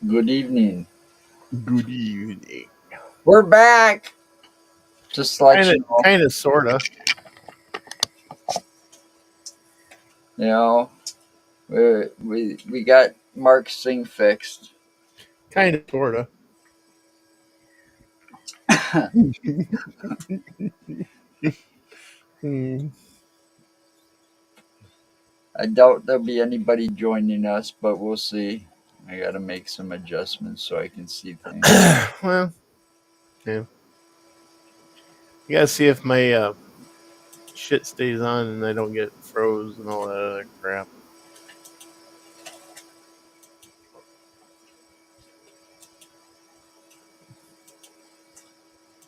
Good evening. Good evening. We're back. Just to let Kind of, you know, kind of, sorta, you know, we got Mark's thing fixed. kind of, sorta. Hmm. I doubt there'll be anybody joining us, but we'll see. I got to make some adjustments so I can see things. Well, yeah. You gotta see if my shit stays on and I don't get froze and all that other crap.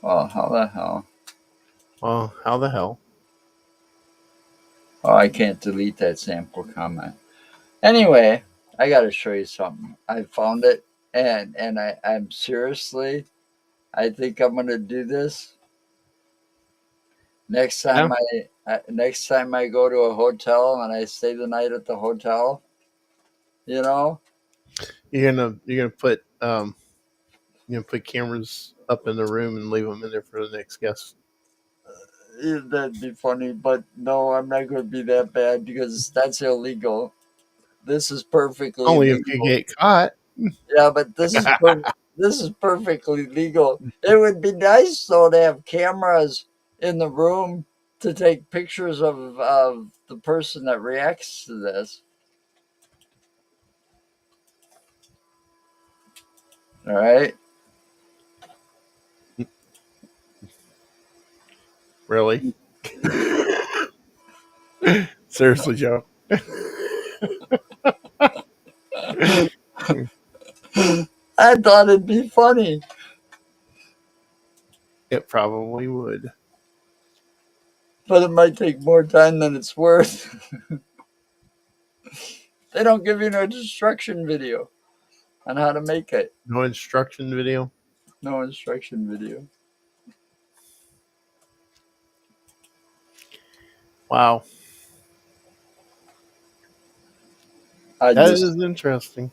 Oh, how the hell? Well, how the hell? Oh, I can't delete that sample comment. Anyway, I got to show you something. I found it, and I'm seriously, I think I'm gonna do this. Yeah, Next time I go to a hotel and I stay the night at the hotel, you know, you're gonna put cameras up in the room and leave them in there for the next guest. that'd be funny. But no, I'm not going to be that bad because that's illegal. This is perfectly Only if you legal. get caught. Yeah, but this is perfectly legal. It would be nice though to have cameras in the room to take pictures of the person that reacts to this. All right. Really? Seriously, Joe. I thought it'd be funny. It probably would. But it might take more time than it's worth. They don't give you no instruction video on how to make it. No instruction video. No instruction video. Wow, I that just, is interesting.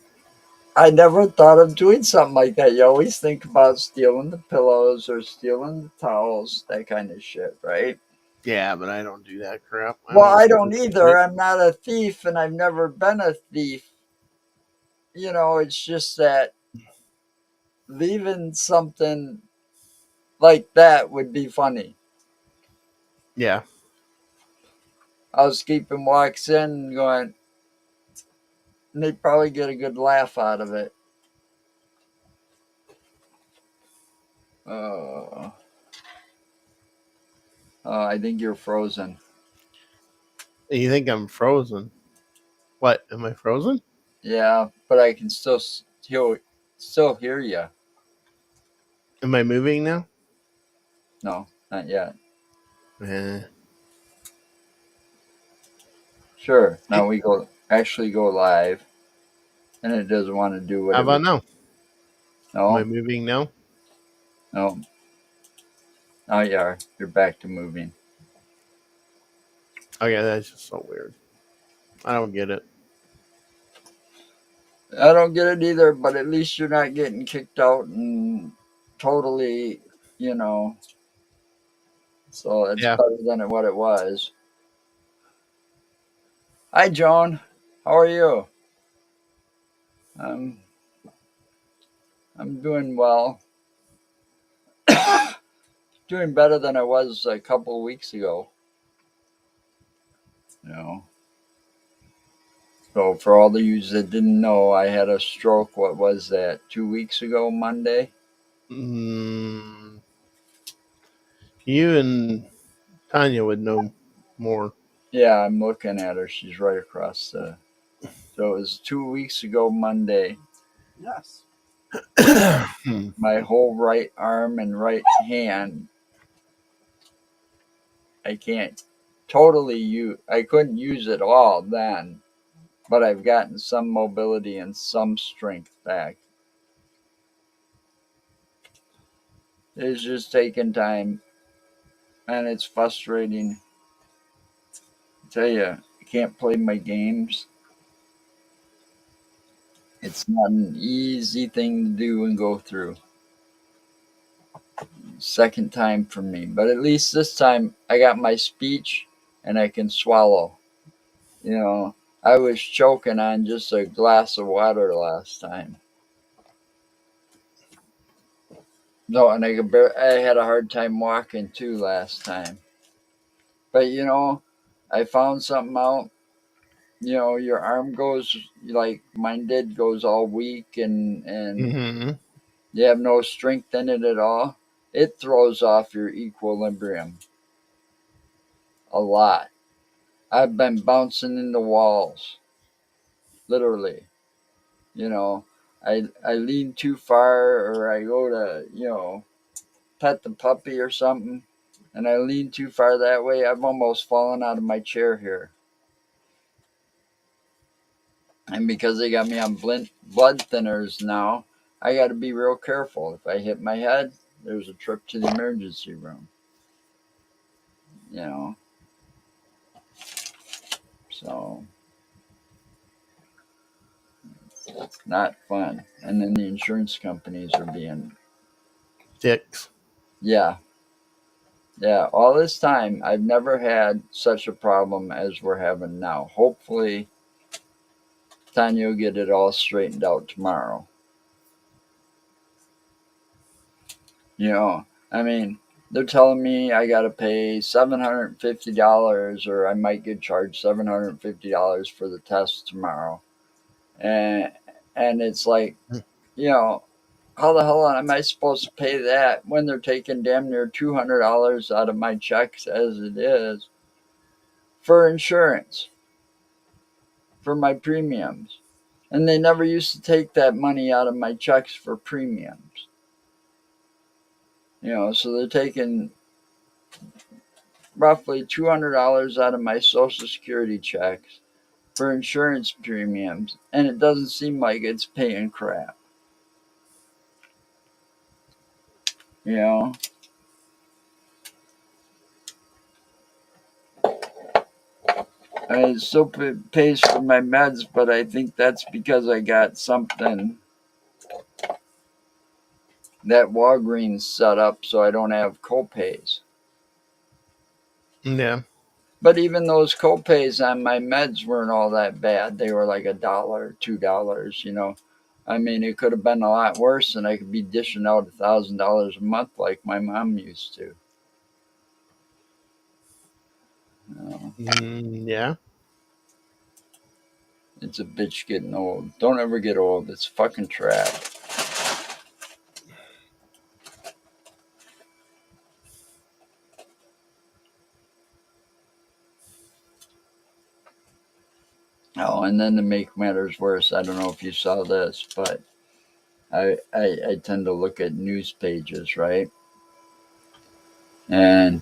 I never thought of doing something like that. You always think about stealing the pillows or stealing the towels, that kind of shit, right? Yeah, but I don't do that crap. I Well, don't I steal don't either. shit. I'm not a thief and I've never been a thief. It's just that leaving something like that would be funny. Yeah. I was keeping walks in and going, and they'd probably get a good laugh out of it. Uh, I think you're frozen. You think I'm frozen? What? Am I frozen? Yeah, but I can still hear you. Am I moving now? No, not yet. Eh. Sure. Now we go live, and it doesn't want to do what How it was. about now? Am I No, moving now? no. Now you are. You're back to moving. Okay, that's just so weird. I don't get it. I don't get it either, but at least you're not getting kicked out and totally, you know. So it's Yeah. better than what it was. Hi, Joan. How are you? I'm I'm doing well. Doing better than I was a couple of weeks ago. You know. So for all the you that didn't know, I had a stroke. What was that? 2 weeks ago, Monday. Mm, you and Tanya would know more. Yeah, I'm looking at her. She's right across the. So it was 2 weeks ago, Monday. Yes. Hmm. My whole right arm and right hand, I can't totally use. I couldn't use it all then, but I've gotten some mobility and some strength back. It's just taking time, and it's frustrating. I tell you, I can't play my games. It's not an easy thing to do and go through. Second time for me, but at least this time I got my speech and I can swallow. You know, I was choking on just a glass of water last time. No, and I had a hard time walking too last time. But I found something out. Your arm goes like mine did, goes all weak and Mm-hmm. you have no strength in it at all. It throws off your equilibrium a lot. I've been bouncing into walls, literally. You know, I lean too far, or I go to pet the puppy or something, and I lean too far that way. I've almost fallen out of my chair here. And because they got me on blood thinners now, I got to be real careful. If I hit my head, there's a trip to the emergency room. You know, so not fun. And then the insurance companies are being, Dicks. yeah, yeah. All this time, I've never had such a problem as we're having now. Hopefully, Tanya will get it all straightened out tomorrow. I mean, they're telling me I got to pay $750, or I might get charged $750 for the test tomorrow. And it's like, you know, how the hell am I supposed to pay that when they're taking damn near $200 out of my checks as it is for insurance, for my premiums? And they never used to take that money out of my checks for premiums. So they're taking roughly $200 out of my Social Security checks for insurance premiums, and it doesn't seem like it's paying crap. You know, it still pays for my meds, but I think that's because I got something that Walgreens set up so I don't have copays. Yeah. But even those copays on my meds weren't all that bad. They were like $1, $2. I mean, it could have been a lot worse, and I could be dishing out $1,000 a month like my mom used to. Yeah. It's a bitch getting old. Don't ever get old. It's fucking trap. Oh, and then to make matters worse, I don't know if you saw this, but I tend to look at news pages, right? And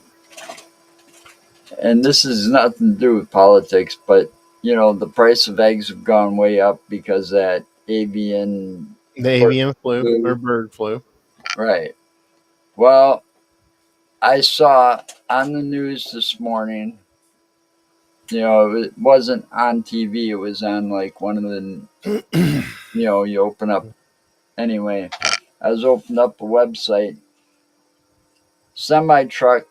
this is nothing to do with politics, but the price of eggs have gone way up because that avian The avian flu or bird flu. Right. Well, I saw on the news this morning. It wasn't on TV. It was on like one of the, you open up. Anyway, I was opening up a website. Semi truck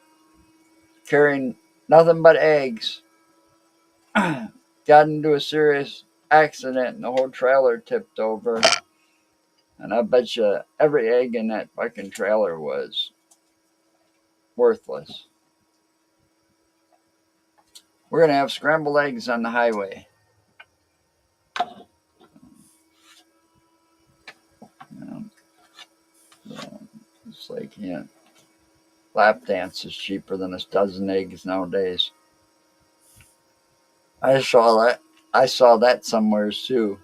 carrying nothing but eggs got into a serious accident and the whole trailer tipped over. And I bet you every egg in that fucking trailer was worthless. We're going to have scrambled eggs on the highway. So it's like, lap dance is cheaper than a dozen eggs nowadays. I saw that somewhere too.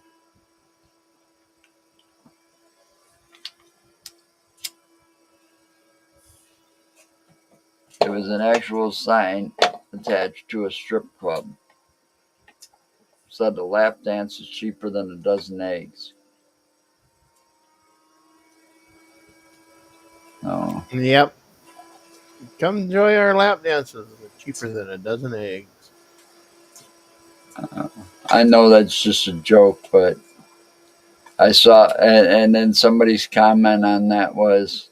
It was an actual sign attached to a strip club. Said the lap dance is cheaper than a dozen eggs. Oh. Yep. Come enjoy our lap dances. They're cheaper than a dozen eggs. I know that's just a joke, but I saw, and then somebody's comment on that was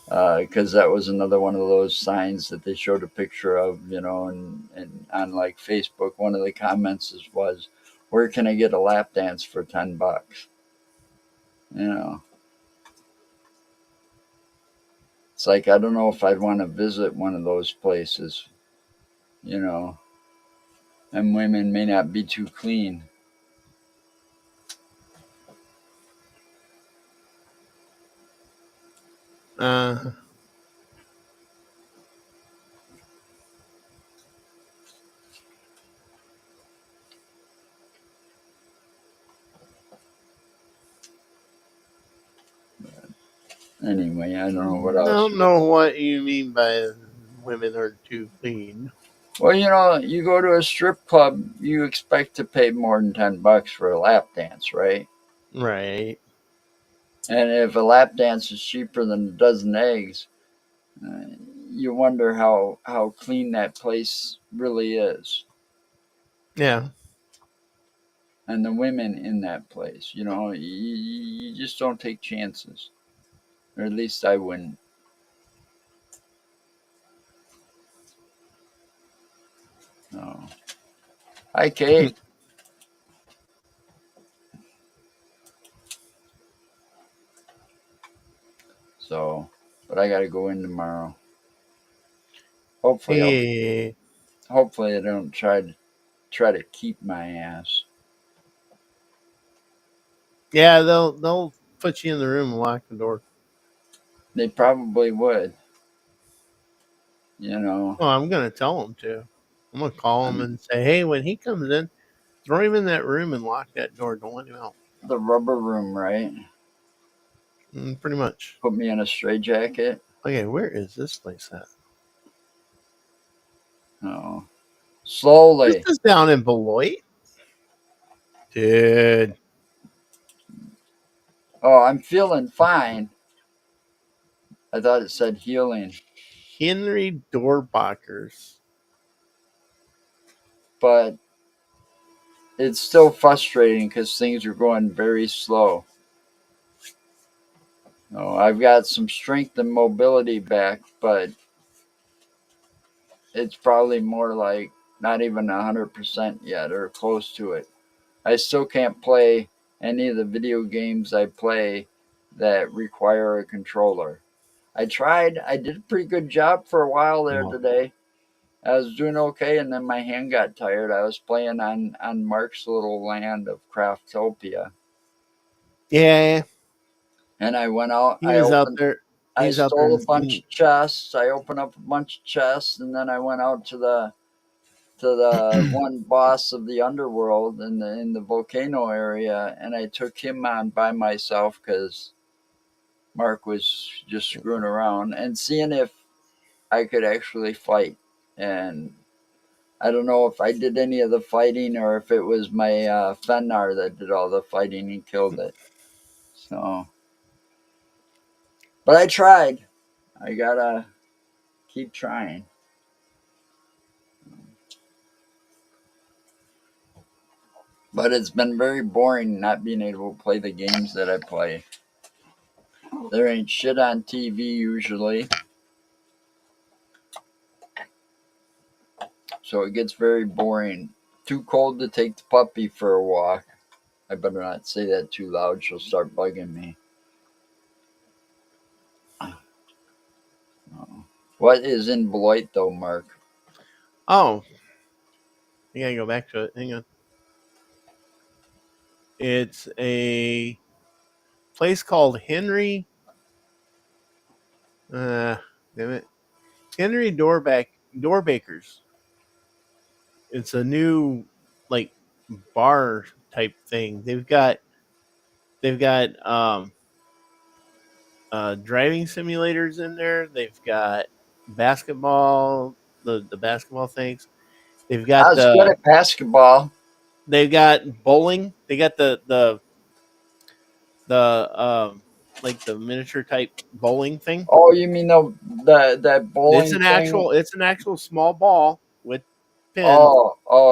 because that was another one of those signs that they showed a picture of, and on like Facebook, one of the comments was, "Where can I get a lap dance for $10?" You know, it's like I don't know if I'd want to visit one of those places, you know, and women may not be too clean. Uh, Anyway, I don't know what I else. don't know what you mean by women are too clean. Well, you go to a strip club, you expect to pay more than $10 for a lap dance, right? Right. And if a lap dance is cheaper than a dozen eggs, uh, you wonder how clean that place really is, Yeah. and the women in that place. You just don't take chances, or at least I wouldn't. No. Hi, Kate. So, but I got to go in tomorrow. Hopefully, Hey. hopefully I don't try to keep my ass. Yeah, they'll put you in the room and lock the door. They probably would. You know, Well, I'm gonna tell them to. I'm gonna call him um, and say, hey, when he comes in, throw him in that room and lock that door. Don't let him out. the rubber room, right? Pretty much. Put me in a straitjacket. Okay, where is this place at? Oh, This slowly. is down in Beloit. Dude. Oh, I'm feeling fine. I thought it said healing, Henry Dorbacher's. but it's still frustrating because things are going very slow. Oh, I've got some strength and mobility back, but it's probably more like not even 100% yet or close to it. I still can't play any of the video games I play that require a controller. I tried. I did a pretty good job for a while there No. today. I was doing okay, and then my hand got tired. I was playing on Mark's little land of Craftopia, Yeah, and I went out. he was out there. He I was out there stole in a bunch Steam. of chests. I opened up a bunch of chests, and then I went out to the one boss of the underworld in the volcano area, and I took him on by myself because Mark was just screwing around and seeing if I could actually fight. And I don't know if I did any of the fighting or if it was my Fennar that did all the fighting and killed it. So, but I tried. I gotta keep trying. But it's been very boring not being able to play the games that I play. There ain't shit on TV usually, so it gets very boring. Too cold to take the puppy for a walk. I better not say that too loud. She'll start bugging me. What is in Beloit though, Mark? Oh, you gotta go back to it. Hang on. It's a place called Henry. Damn it, Henry Doorbakers. It's a new like bar type thing. They've got driving simulators in there. They've got basketball, the basketball things. They've I got was good at basketball. they've got bowling. They got the like the miniature type bowling thing. Oh, you mean the that bowling thing? It's an actual small ball with pin.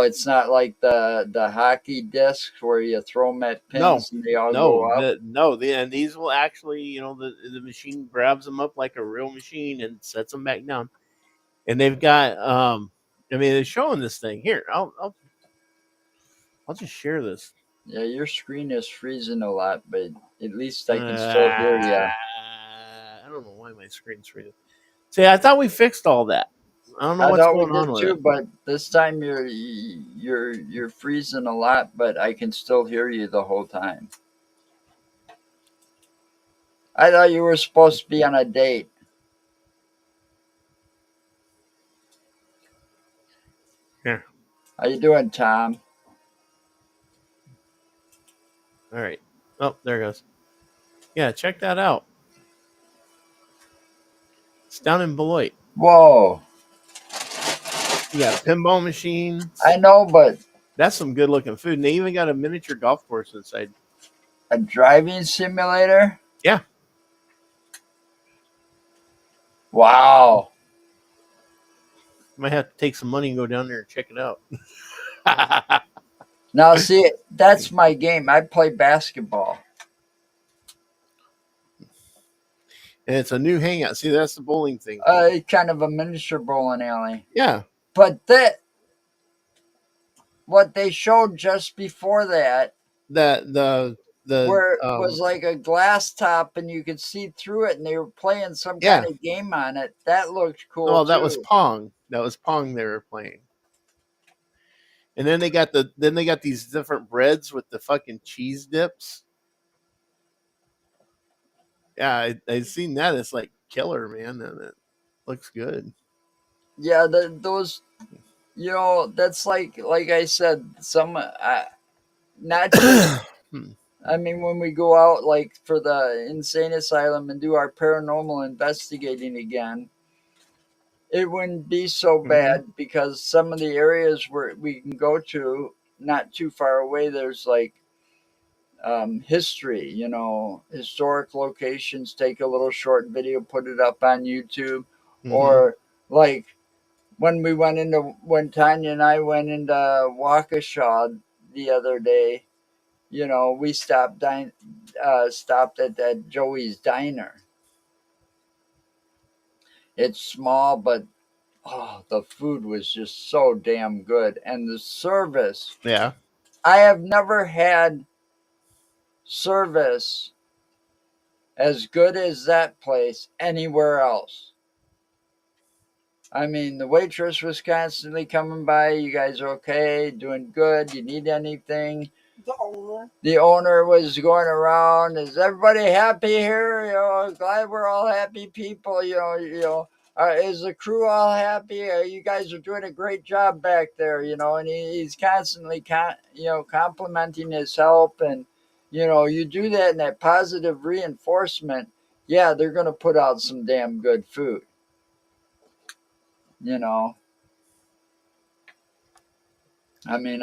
It's not like the hockey discs where you throw them at No, pins and they all go up. and these will actually, the machine grabs them up like a real machine and sets them back down. And they've got, I mean, they're showing this thing here. I'll just share this. Yeah, your screen is freezing a lot, but at least I can still hear you. I don't know why my screen's freezing. See, I thought we fixed all that. I don't know I what's thought we going on did with too, it. but this time you're freezing a lot, but I can still hear you the whole time. I thought you were supposed to be on a date. Here. How you doing, Tom? All right. Oh, there it goes. Yeah, check that out. It's down in Beloit. Whoa. You got pinball machines. I know, but That's some good looking food. And they even got a miniature golf course inside. a driving simulator? Yeah. Wow. Might have to take some money and go down there and check it out. Now, see, that's my game. I play basketball. And it's a new hangout. See, that's the bowling thing. Kind of a miniature bowling alley. Yeah. But what they showed just before that, The where it was like a glass top and you could see through it, and they were playing some kind of game on it. That looked cool. Well, that too. was Pong. That was Pong they were playing. And then they got these different breads with the fucking cheese dips. Yeah, I seen that. It's like killer, man. And it looks good. Yeah, those, that's like I said, some not just. I mean, when we go out like for the insane asylum and do our paranormal investigating again, it wouldn't be so bad because some of the areas where we can go to, not too far away, there's like history, historic locations. Take a little short video, put it up on YouTube, or like when Tanya and I went into Waukesha the other day, we stopped at that Joey's Diner. It's small, but the food was just so damn good, and the service. Yeah. I have never had service as good as that place anywhere else. I mean, the waitress was constantly coming by. You guys okay? Doing good? You need anything? The owner was going around. Is everybody happy here? Glad we're all happy people. Is the crew all happy? You guys are doing a great job back there. And he's constantly, complimenting his help, and you do that in that positive reinforcement. Yeah, they're gonna put out some damn good food. I mean,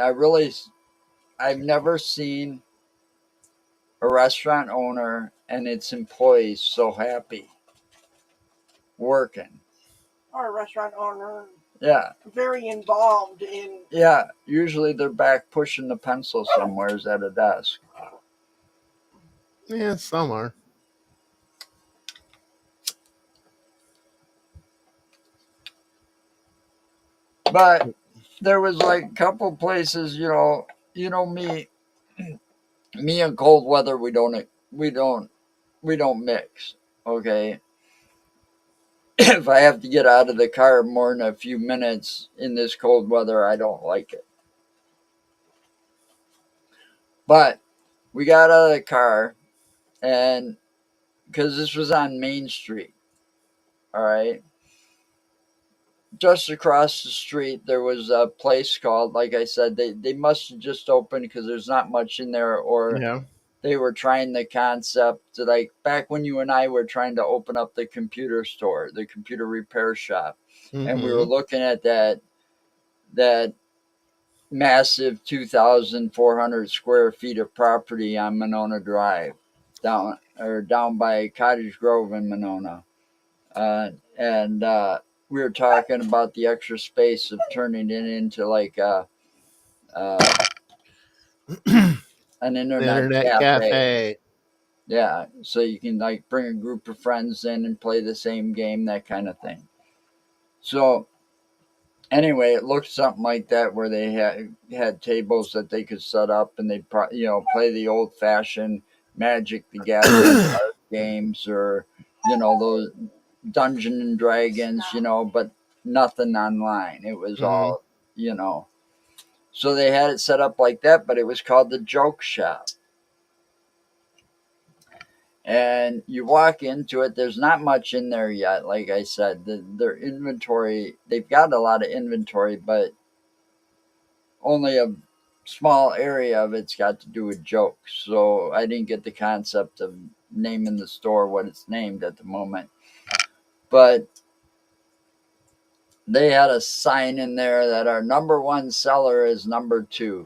I've never seen a restaurant owner and its employees so happy working. Or a restaurant owner. Yeah. Very involved in. Yeah. Usually they're back pushing the pencil somewheres at a desk. Yeah, some are. But there was like a couple places, me and cold weather, we don't mix. Okay. If I have to get out of the car more than a few minutes in this cold weather, I don't like it. But we got out of the car, and because this was on Main Street, all right, just across the street there was a place called, like I said, they must have just opened because there's not much in there, or Yeah. they were trying the concept, like back when you and I were trying to open up the computer store, the computer repair shop, and we were looking at that massive 2,400 square feet of property on Monona Drive, down by Cottage Grove in Monona, and we we were talking about the extra space of turning it into like an The internet internet cafe. cafe. Yeah, so you can like bring a group of friends in and play the same game, that kind of thing. So anyway, it looked something like that where they had tables that they could set up and they play the old fashioned Magic the Gathering card games, or those Dungeon and Dragons, but nothing online. It was Mm-hmm. all you know. So they had it set up like that, but it was called the Joke Shop. And you walk into it, there's not much in there yet. Like I said, their inventory, they've got a lot of inventory, but only a small area of it's got to do with jokes. So I didn't get the concept of naming the store what it's named at the moment. But they had a sign in there that our number one seller is number two.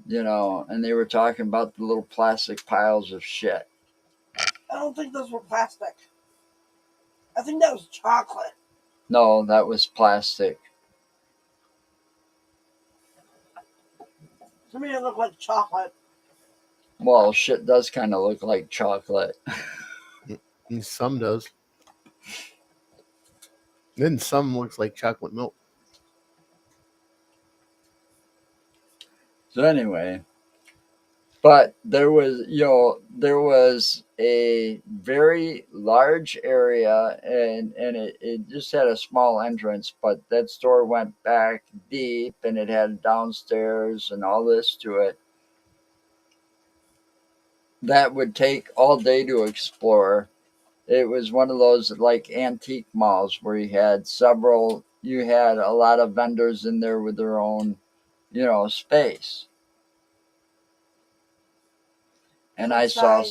And they were talking about the little plastic piles of shit. I don't think those were plastic. I think that was chocolate. No, that was plastic. To me, it looked like chocolate. Well, shit does kind of look like chocolate. And some does. Then some looks like chocolate milk. So anyway, but there was a very large area, and it just had a small entrance, but that store went back deep and it had downstairs and all this to it. That would take all day to explore. It was one of those like antique malls where you had a lot of vendors in there with their own, space. And I saw,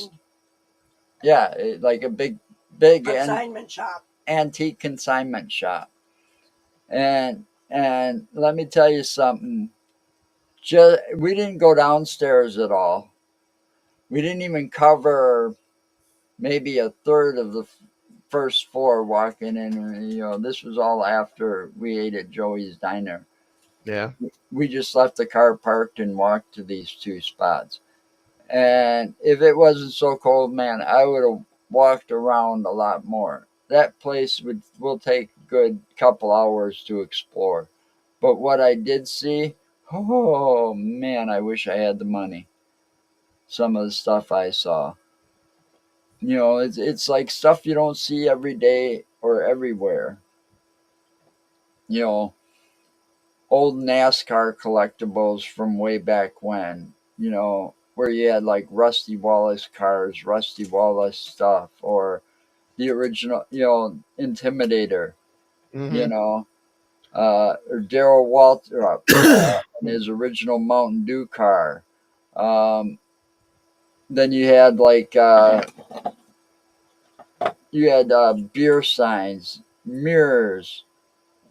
yeah, like a big consignment shop. Antique consignment shop. And let me tell you something. We didn't go downstairs at all. We didn't even cover maybe a third of the first floor walking in. This was all after we ate at Joey's Diner. Yeah. We just left the car parked and walked to these two spots. And if it wasn't so cold, man, I would have walked around a lot more. That place will take a good couple hours to explore. But what I did see, oh man, I wish I had the money. Some of the stuff I saw. It's like stuff you don't see every day or everywhere. Old NASCAR collectibles from way back when, where you had like Rusty Wallace cars, Rusty Wallace stuff, or the original, Intimidator, Mm-hmm. Or Daryl Waltrip and his original Mountain Dew car. Then you had like, beer signs, mirrors.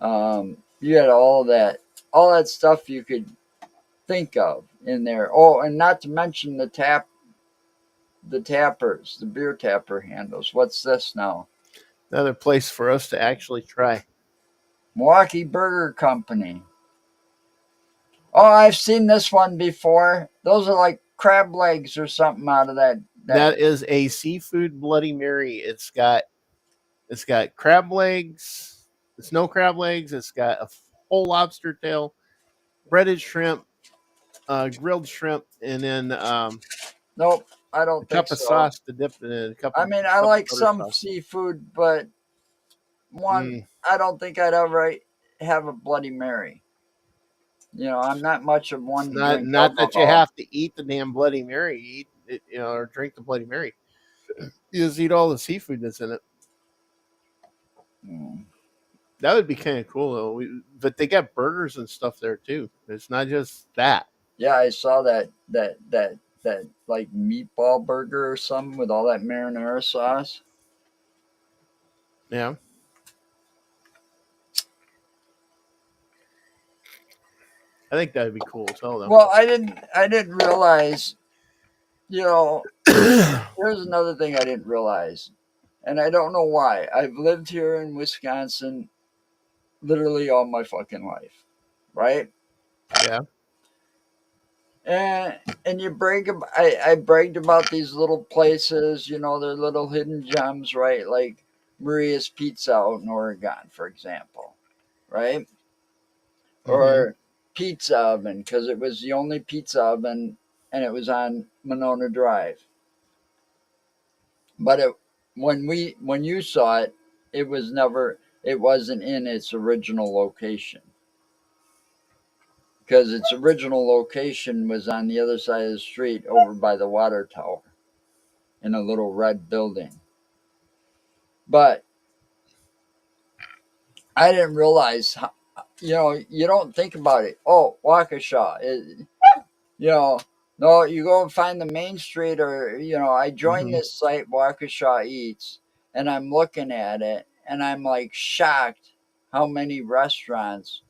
You had all that stuff you could think of in there. Oh, and not to mention the tappers, the beer tapper handles. What's this now? Another place for us to actually try. Milwaukee Burger Company. Oh, I've seen this one before. Those are like crab legs or something out of that. That is a seafood Bloody Mary. It's got crab legs. It's no crab legs. It's got a whole lobster tail, breaded shrimp, grilled shrimp, and then Nope, I a don't think cup of so. sauce to dip it in. I like some sauce. seafood, but I don't think I'd ever have a Bloody Mary. I'm not much of one to drink Not that you alcohol. have to eat the damn Bloody Mary, eat it, or drink the Bloody Mary. You just eat all the seafood that's in it. That would be kind of cool though. But they got burgers and stuff there too. It's not just that. Yeah, I saw that like meatball burger or something with all that marinara sauce. Yeah. I think that'd be cool as hell though. Well, I didn't realize, here's another thing I didn't realize. and I don't know why. I've lived here in Wisconsin literally all my fucking life, right? Yeah. And you I bragged about these little places, you know, they're little hidden gems, right? Like Maria's Pizza out in Oregon, for example, right? Mm-hmm. Or Pizza Oven, because it was the only pizza oven and it was on Monona Drive. But when you saw it, it wasn't in its original location. Because its original location was on the other side of the street over by the water tower in a little red building. But I didn't realize, you know, you don't think about it. Oh, Waukesha, you know, no, you go and find the main street, or, you know, I joined Mm-hmm. this site, Waukesha Eats, and I'm looking at it and I'm like shocked how many restaurants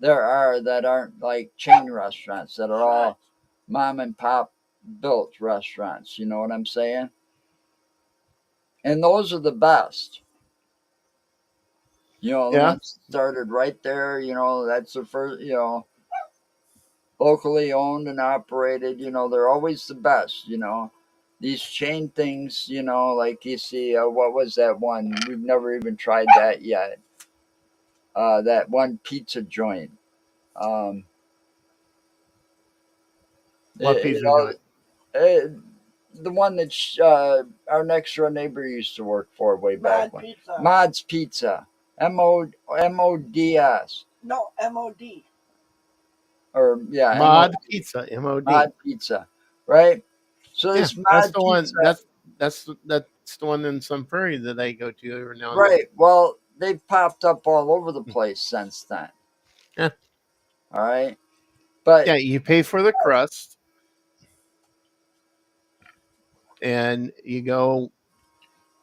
there are that aren't like chain restaurants, that are all mom and pop built restaurants. You know what I'm saying? And those are the best. You know, the Yeah. ones started right there. You know, that's the first. You know, locally owned and operated. You know, they're always the best. You know, these chain things. You know, like you see, what was that one? We've never even tried that yet. That one pizza joint. Um, What you pizza know, joint? the one that our next door neighbor used to work for way back Mad when. Pizza. Mod's Pizza, Mods, No, MOD. or yeah, Mod Pizza, MOD. Mod Pizza, right? So Yeah, this that's Mod the one. Pizza, That's the one in Sun Prairie that I go to every now and then. right? Well, they've popped up all over the place since then. Yeah. All right, but Yeah, you pay for the crust, and you go,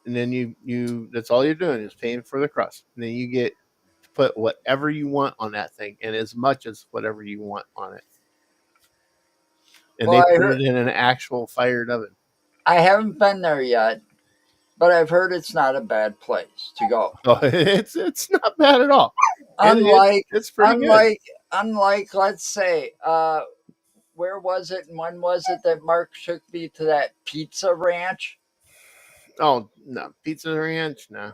and then you that's all you're doing is paying for the crust. And then you get to put whatever you want on that thing, and as much as whatever you want on it. And well, they I put heard it in an actual fired oven. I haven't been there yet, but I've heard it's not a bad place to go. Oh, it's not bad at all. Unlike It's pretty good. unlike unlike let's say where was it and when was it that Mark took me to that pizza ranch? Oh no, Pizza Ranch, no.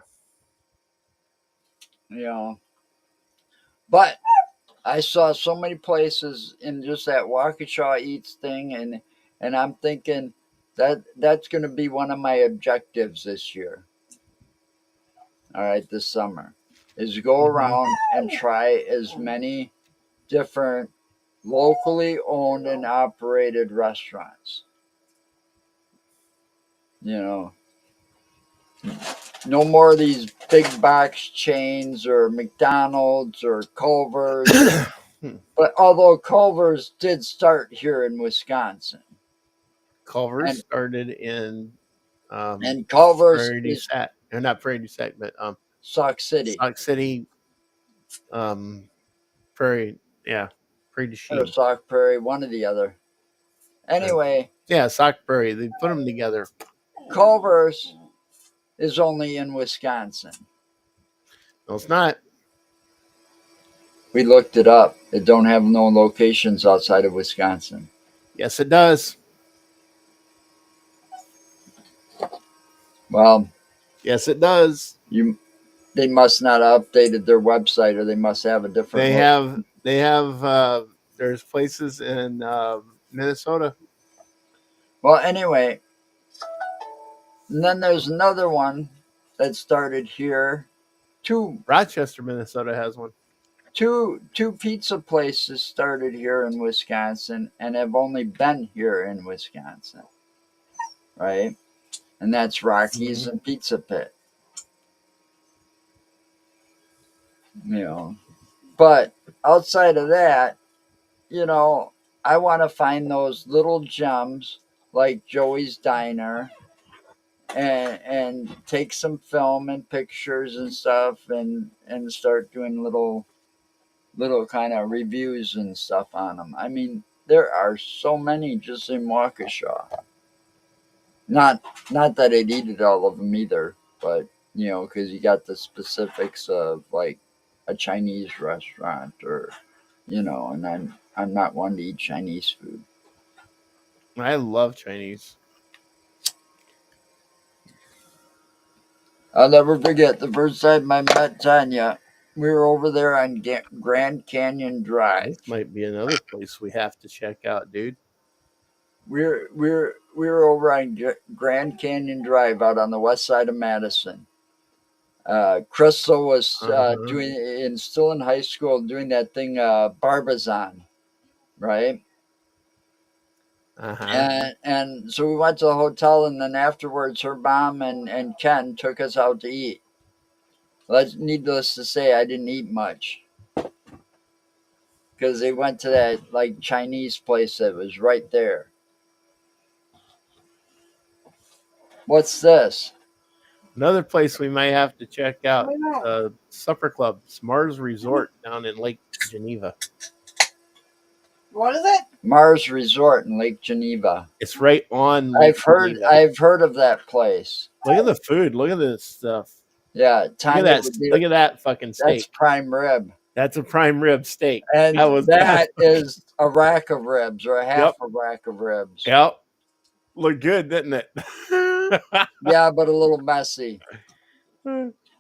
You know, but I saw so many places in just that Waukesha Eats thing, and I'm thinking that that's going to be one of my objectives this year. All right, this summer is go Hmm. around and try as many different locally owned and operated restaurants. You know, no more of these big box chains or McDonald's or Culver's. But although Culver's did start here in Wisconsin, Culver's and started in Culver's Prairie du is Sac, or not Prairie du Sac, but Sauk City Sauk City, um, Prairie, yeah, Prairie du or Chien. Sauk Prairie, one or the other. Anyway, Yeah, Sauk Prairie. They put them together. Culver's is only in Wisconsin. No, it's not. We looked it up. It don't have no locations outside of Wisconsin. Yes, it does. Well, Yes, it does. you they must not have updated their website, or they must have a different They look. have. They have. There's places in Minnesota. Well, anyway, and then there's another one that started here. Two Rochester, Minnesota has one. two pizza places started here in Wisconsin and have only been here in Wisconsin, right? And that's Rockies Mhm. and Pizza Pit. You know, but outside of that, you know, I want to find those little gems like Joey's Diner, and take some film and pictures and stuff, and start doing little kind of reviews and stuff on them. I mean, there are so many just in Waukesha. Not that I'd eat all of them either. but because you got the specifics of like a Chinese restaurant or and I'm not one to eat Chinese food. I love Chinese. I'll never forget the first time I met Tanya. We were over there on Grand Canyon Drive. This might be another place we have to check out, dude. We were over on Grand Canyon Drive out on the west side of Madison. Crystal was still in high school doing that thing, Barbizon, right? And so we went to the hotel, and then afterwards, her mom and Ken took us out to eat. Needless to say, I didn't eat much because they went to that like Chinese place that was right there. What's this? Another place we might have to check out, Why not? Supper Club, Mars Resort down in Lake Geneva. What is it? Mars Resort in Lake Geneva. It's right on Lake Geneva. I've heard of that place. Look at the food. Look at this stuff. Yeah, Look at that fucking steak. That's prime rib. That's a prime rib steak. And that is a rack of ribs or a half a rack of ribs. Yep. Look good, didn't it? Yeah, but a little messy.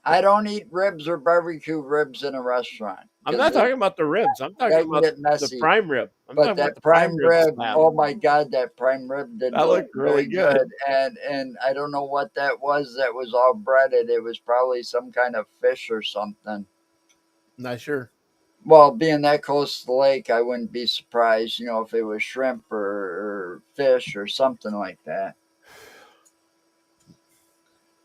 I don't eat ribs or barbecue ribs in a restaurant. I'm not talking about the ribs. I'm talking about the prime rib. But that prime rib, oh my God, that prime rib did look really good. And I don't know what that was. That was all breaded. It was probably some kind of fish or something. Not sure. Well, being that close to the lake, I wouldn't be surprised, if it was shrimp or fish or something like that.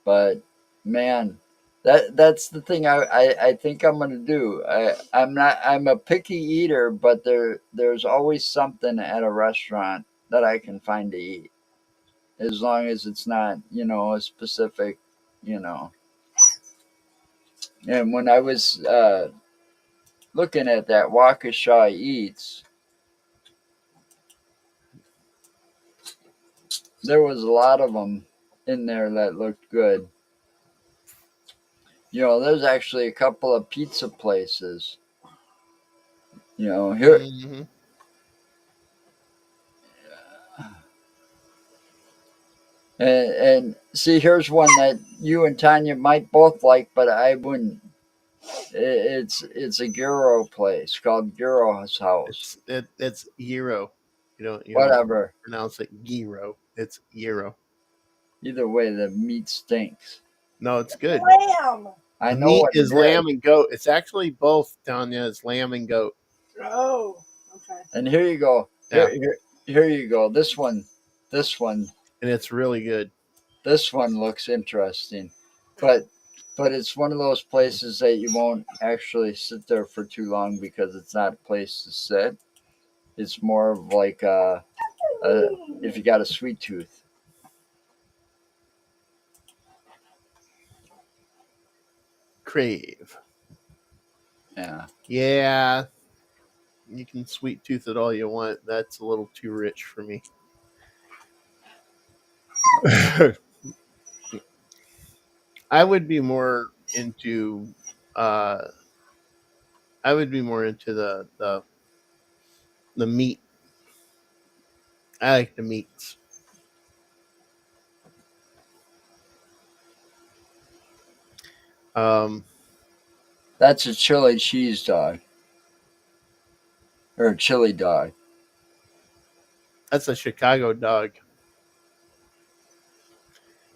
But man, that's the thing I think I'm gonna do. I'm a picky eater, but there's always something at a restaurant that I can find to eat, as long as it's not a specific. And when I was looking at that Waukesha Eats, there was a lot of them in there that looked good. There's actually a couple of pizza places. Here. Mm-hmm. And see, here's one that you and Tanya might both like, but I wouldn't. It's a gyro place called Gyro's House. It's gyro. You Whatever. don't pronounce it gyro. It's gyro. Either way, the meat stinks. No, it's good. Lamb. I The know meat what is it lamb and goat. It's actually both, Tanya. It's lamb and goat. Oh, okay. And here you go. Yeah. Here you go. This one. And it's really good. This one looks interesting, but it's one of those places that you won't actually sit there for too long because it's not a place to sit. It's more of like if you got a sweet tooth. Crave. Yeah. Yeah. You can sweet tooth it all you want. That's a little too rich for me. I would be more into the meat. I like the meats. That's a chili cheese dog. Or a chili dog. That's a Chicago dog.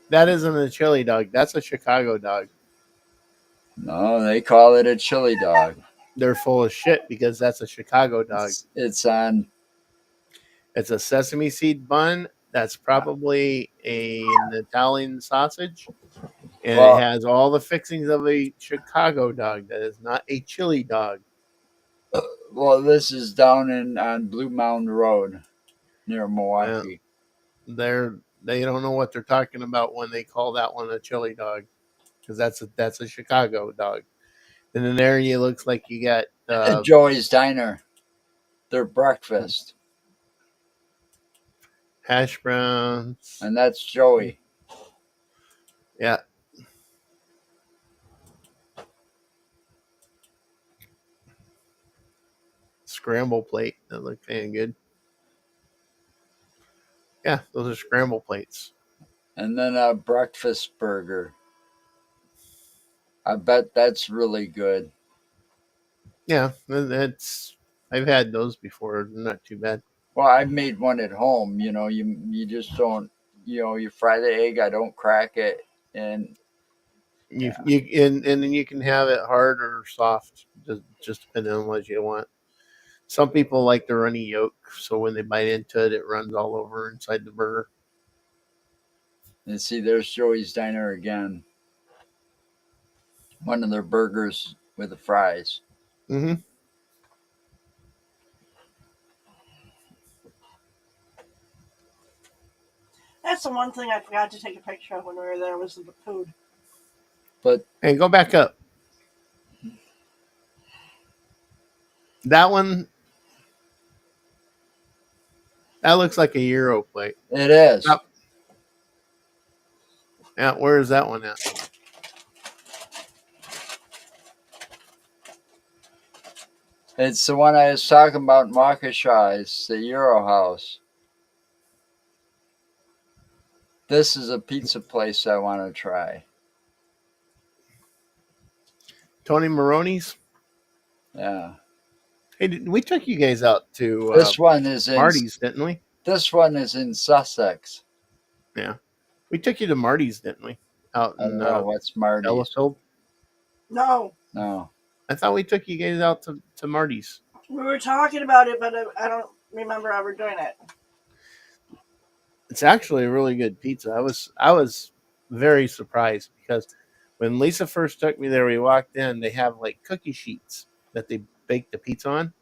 That isn't a chili dog. That's a Chicago dog. No, they call it a chili dog. They're full of shit because that's a Chicago dog. It's on. It's a sesame seed bun. That's probably an Italian sausage. And it has all the fixings of a Chicago dog. That is not a chili dog. Well, this is down on Blue Mountain Road near Milwaukee. They don't know what they're talking about when they call that one a chili dog, because that's a Chicago dog. And then there you looks like you got Joey's Diner, their breakfast, hash browns, and that's Joey. Yeah, scramble plate that look kind of good. Yeah, those are scramble plates. And then a breakfast burger. I bet that's really good. Yeah, that's I've had those before. They're not too bad. Well, I made one at home. You just don't. You fry the egg. I don't crack it, and And then you can have it hard or soft, just depending on what you want. Some people like the runny yolk, so when they bite into it, it runs all over inside the burger. see, there's Joey's Diner again. One of their burgers with the fries. Mm-hmm. That's the one thing I forgot to take a picture of when we were there was the food. But Hey, go back up. That one, that looks like a Euro plate. it is. Yep. Yeah, where is that one at? It's the one I was talking about in Waukesha. It's the Euro House. This is a pizza place I want to try. Tony Maroney's. Yeah. Hey, we took you guys out to This one is in Marty's, didn't we? This one is in Sussex. Yeah, we took you to Marty's, didn't we? Out I don't in know what's Marty's. Delafield. No, No. I thought we took you guys out to Marty's. we were talking about it, but I don't remember ever doing it. It's actually a really good pizza. I was very surprised because when Lisa first took me there, we walked in. They have like cookie sheets that they bake the pizza on,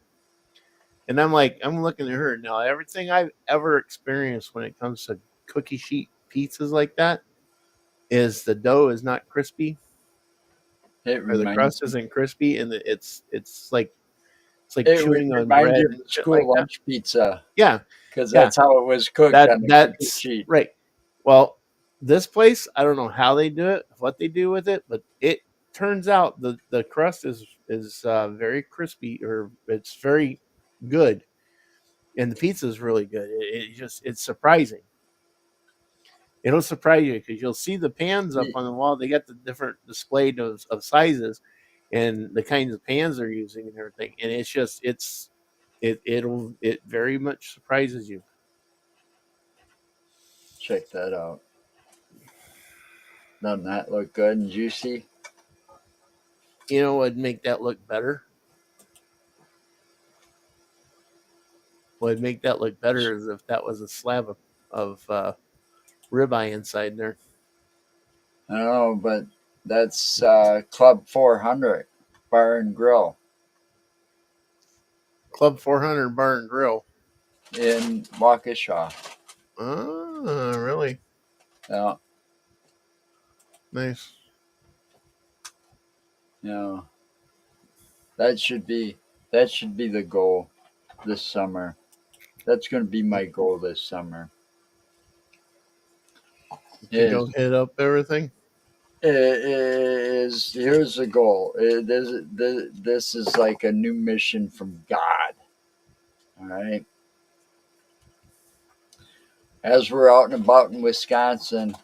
and I'm looking at her now. Everything I've ever experienced when it comes to cookie sheet pizzas like that is the dough is not crispy It or the reminds crust isn't crispy, and it's like it chewing on reminds bread you of and the shit school like that. lunch pizza Yeah, because yeah. that's how it was cooked on the cookie That's sheet. right. Well, this place, I don't know how they do it, what they do with it, but it turns out the crust is very crispy, or it's very good, and the pizza is really good. It's surprising. It'll surprise you because you'll see the pans up on the wall. They got the different displayed of sizes and the kinds of pans they're using and everything, and it very much surprises you. Check that out. Doesn't that look good and juicy? You know what would make that look better? What would make that look better is if that was a slab of ribeye inside there. I don't know, but that's Club 400 Bar and Grill Club 400 Bar and Grill. in Waukesha. Oh, really? Yeah. Nice. Yeah. That should be the goal this summer. That's going to be my goal this summer. To go hit up everything. Is here's the goal. This is like a new mission from God. All right. As we're out and about in Wisconsin,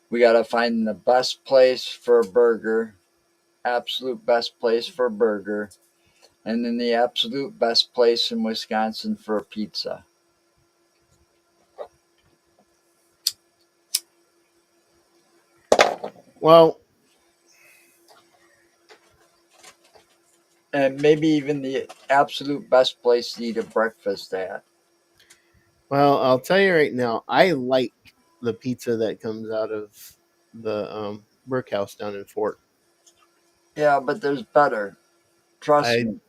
we got to find the best place for a burger, absolute best place for a burger, and then the absolute best place in Wisconsin for a pizza. Well, and maybe even the absolute best place to eat a breakfast at. Well, I'll tell you right now, I like the pizza that comes out of the Brick House down in Fort. Yeah, but there's better. Trust I me.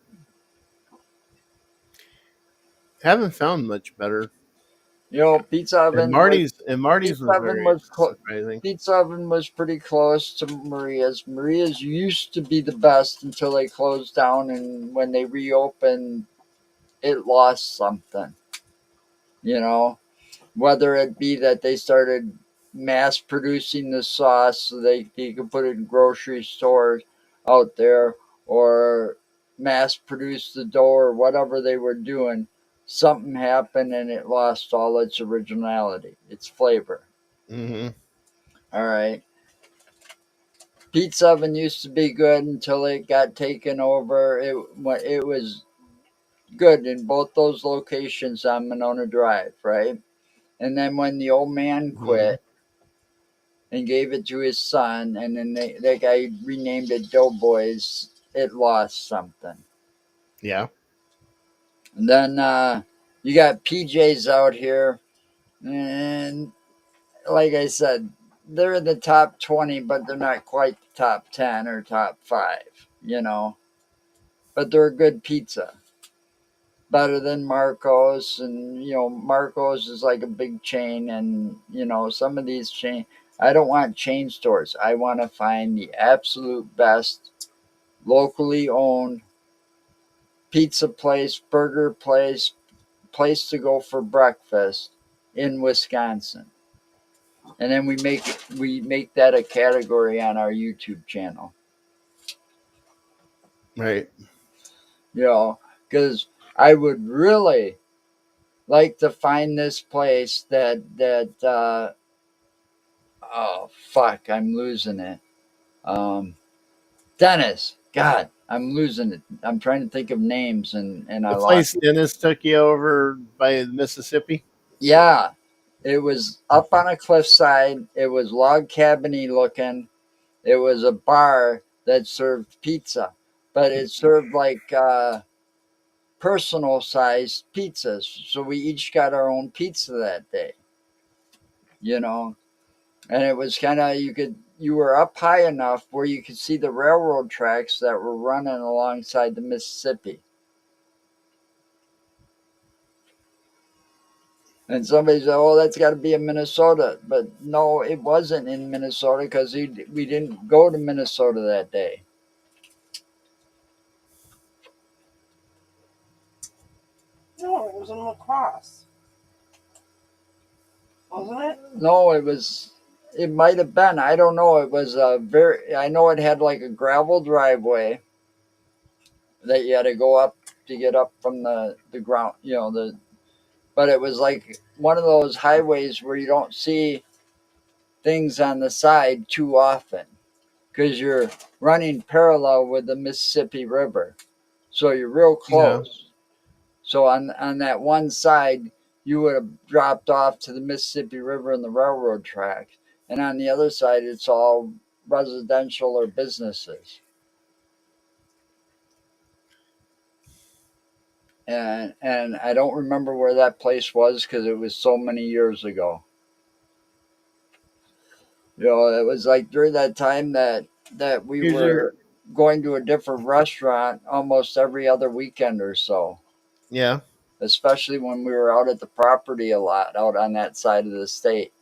haven't found much better. You know, Pizza Oven. And Marty's Pizza was Oven very was surprising. Pizza Oven was pretty close to Maria's. Maria's used to be the best until they closed down, and when they reopened, it lost something. You know, whether it be that they started mass producing the sauce so they could put it in grocery stores out there, or mass produce the dough or whatever they were doing, something happened and it lost all its originality, its flavor. Mm-hmm. All right. Pizza Oven used to be good until it got taken over. It was good in both those locations on Monona Drive, right? And then when the old man Mm-hmm. quit and gave it to his son, and then that guy renamed it Doughboys, it lost something. Yeah. And then you got PJs out here, and like I said, they're in the top 20, but they're not quite the top 10 or top 5, you know. But they're a good pizza. Better than Marcos, and Marcos is like a big chain, and some of these chain. I don't want chain stores. I want to find the absolute best locally owned pizza place, burger place to go for breakfast in Wisconsin. And then we make that a category on our YouTube channel. Right. Because I would really like to find this place that oh fuck, I'm losing it. Dennis, God, I'm losing it. I'm trying to think of names and I The lost place it. Dennis took you over by Mississippi. Yeah, it was up on a cliffside. It was log cabiny looking. It was a bar that served pizza, but it served like personal sized pizzas. So we each got our own pizza that day, you know. And it was kind of you were up high enough where you could see the railroad tracks that were running alongside the Mississippi. And somebody said, "Oh, that's got to be in Minnesota," but no, it wasn't in Minnesota because we didn't go to Minnesota that day. No, it was in lacrosse. Wasn't it? No, it was. It might have been. I don't know. It was a very. I know it had like a gravel driveway that you had to go up to get up from the ground. But it was like one of those highways where you don't see things on the side too often because you're running parallel with the Mississippi River, so you're real Yeah. close. So on that one side, you would have dropped off to the Mississippi River and the railroad tracks, and on the other side, it's all residential or businesses. And I don't remember where that place was because it was so many years ago. It was like during that time that we Here's your were going to a different restaurant almost every other weekend or so. yeah. Especially when we were out at the property a lot, out on that side of the state.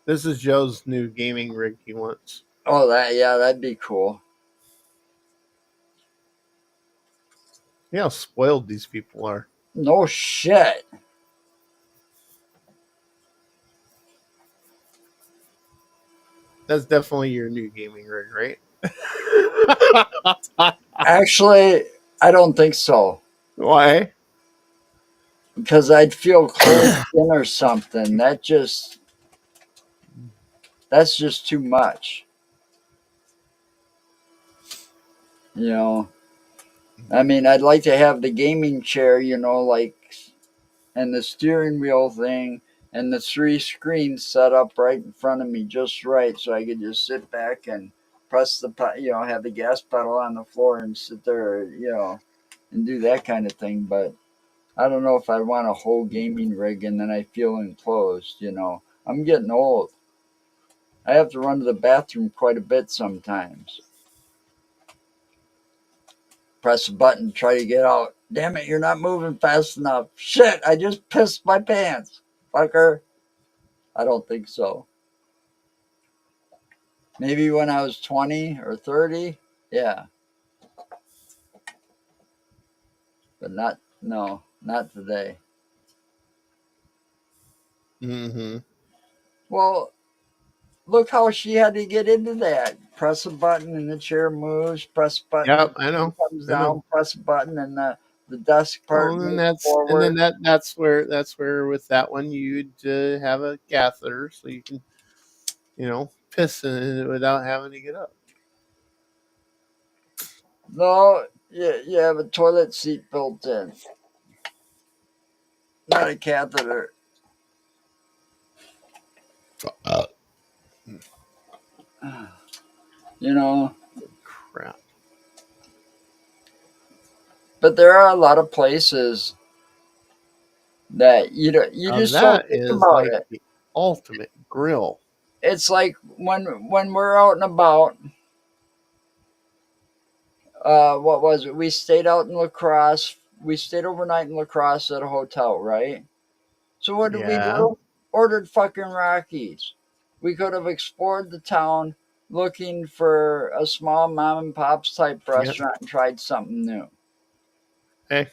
This is Joe's new gaming rig he wants. Oh, that'd be cool. See how spoiled these people are. No shit. That's definitely your new gaming rig, right? Actually, I don't think so Why? because I'd feel closed in or something. That's just too much. You know. I mean, I'd like to have the gaming chair, like, and the steering wheel thing, and the 3 screens set up right in front of me, just right, so I could just sit back and press have the gas pedal on the floor and sit there, and do that kind of thing. But I don't know if I want a whole gaming rig and then I feel enclosed. I'm getting old. I have to run to the bathroom quite a bit sometimes. Press a button, try to get out. Damn it, you're not moving fast enough. Shit, I just pissed my pants. Fucker. I don't think so. Maybe when I was 20 or 30. Yeah. But no, not today. Mm-hmm. Well, look how she had to get into that. Press a button and the chair moves. Press a button, the Yep, I chair know. comes I know. down. Press a button and the desk part Well, moves and then forward. that's where with that one you'd have a catheter so you can piss in it without having to get up. No, you have a toilet seat built in, not a catheter. Uh, You know, Crap. but there are a lot of places that you Now just don't that think is about like it. the ultimate grill. It's like when we're out and about. What was it? We stayed out in La Crosse. We stayed overnight in La Crosse at a hotel, right? So what did we Yeah. do? Ordered fucking Rockies. We could have explored the town looking for a small mom and pops type Yep. restaurant and tried something new. Hey,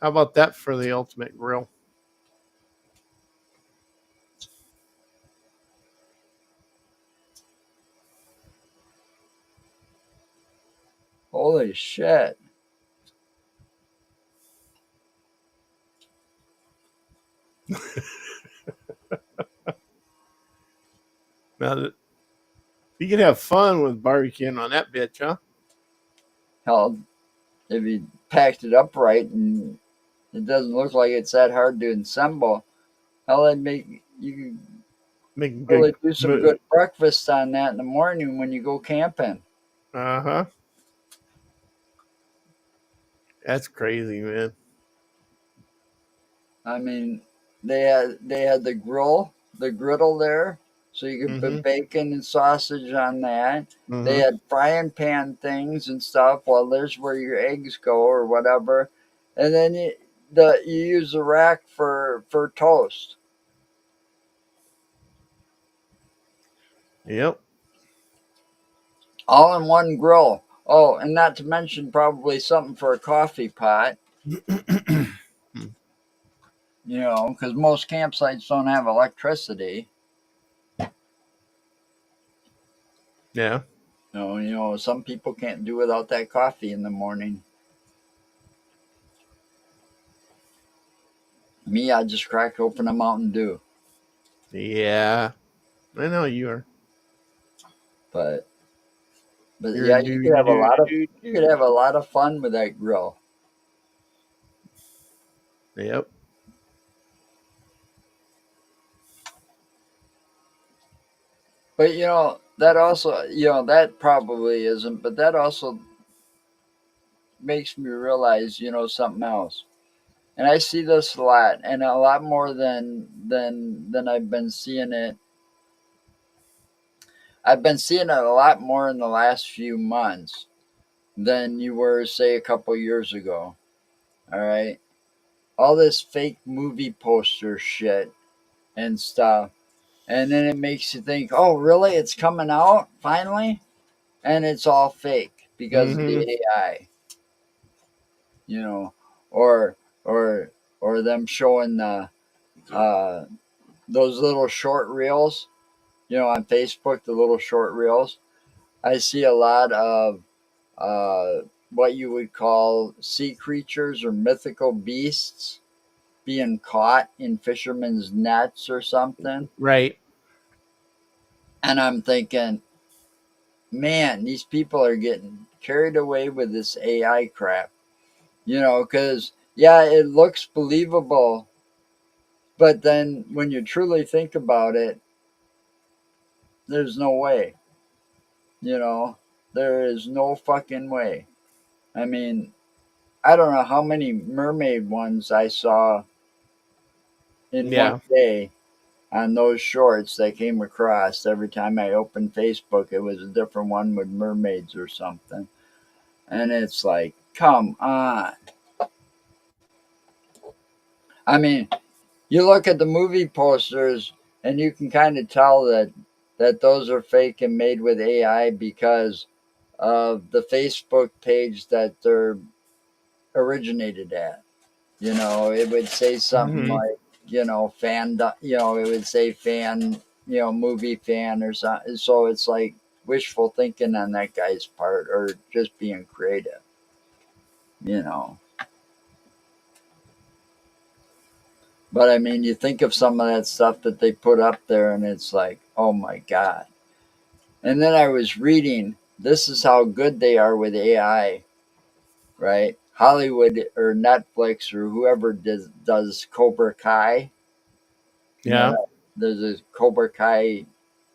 how about that for the ultimate grill? Holy shit. Now that you can have fun with barbecuing on that bitch, huh? Hell, if you packed it up right and it doesn't look like it's that hard to assemble, hell, it'd make you could Making good. really do some good breakfast on that in the morning when you go camping. Uh huh. That's crazy, man. I mean, they had the griddle there, so you could Mm-hmm. put bacon and sausage on that. They Mm-hmm. had frying pan things and stuff. Well, there's where your eggs go or whatever, and then you use the rack for toast. Yep. All in one grill. Oh, and not to mention probably something for a coffee pot, because most campsites don't have electricity. Yeah. Some people can't do without that coffee in the morning. Me, I just crack open a Mountain Dew. Yeah. I know you are. But You're a yeah, do do do do you could do. have a lot of fun with that grill. Yep. But that also that probably isn't, but that also makes me realize something else. And I see this a lot, and a lot more than I've been seeing it. I've been seeing it a lot more in the last few months than you were, say, a couple years ago. All right, all this fake movie poster shit and stuff, and then it makes you think, oh, really? It's coming out finally, and it's all fake because of the Mm-hmm. AI, you know, or or or them showing uh, those little short reels, on Facebook, the little short reels. I see a lot of uh, what you would call sea creatures or mythical beasts being caught in fishermen's nets or something. Right. And I'm thinking, man, these people are getting carried away with this AI crap, because, yeah, it looks believable. But then when you truly think about it, there's no way, you know, there is no fucking way. I mean, I don't know how many mermaid ones I saw in one Yeah. day on those shorts that came across. Every time I opened Facebook, it was a different one with mermaids or something. And it's like, come on. I mean, you look at the movie posters and you can kind of tell that those are fake and made with AI because of the Facebook page that they're originated at. It would say something Mm-hmm. like, fan, it would say fan movie fan or something. So it's like wishful thinking on that guy's part, or just being creative. You know. But I mean, you think of some of that stuff that they put up there, and it's like, oh my god. And then I was reading, this is how good they are with AI, right? Hollywood or Netflix or whoever does Cobra Kai. You know, Yeah, there's a Cobra Kai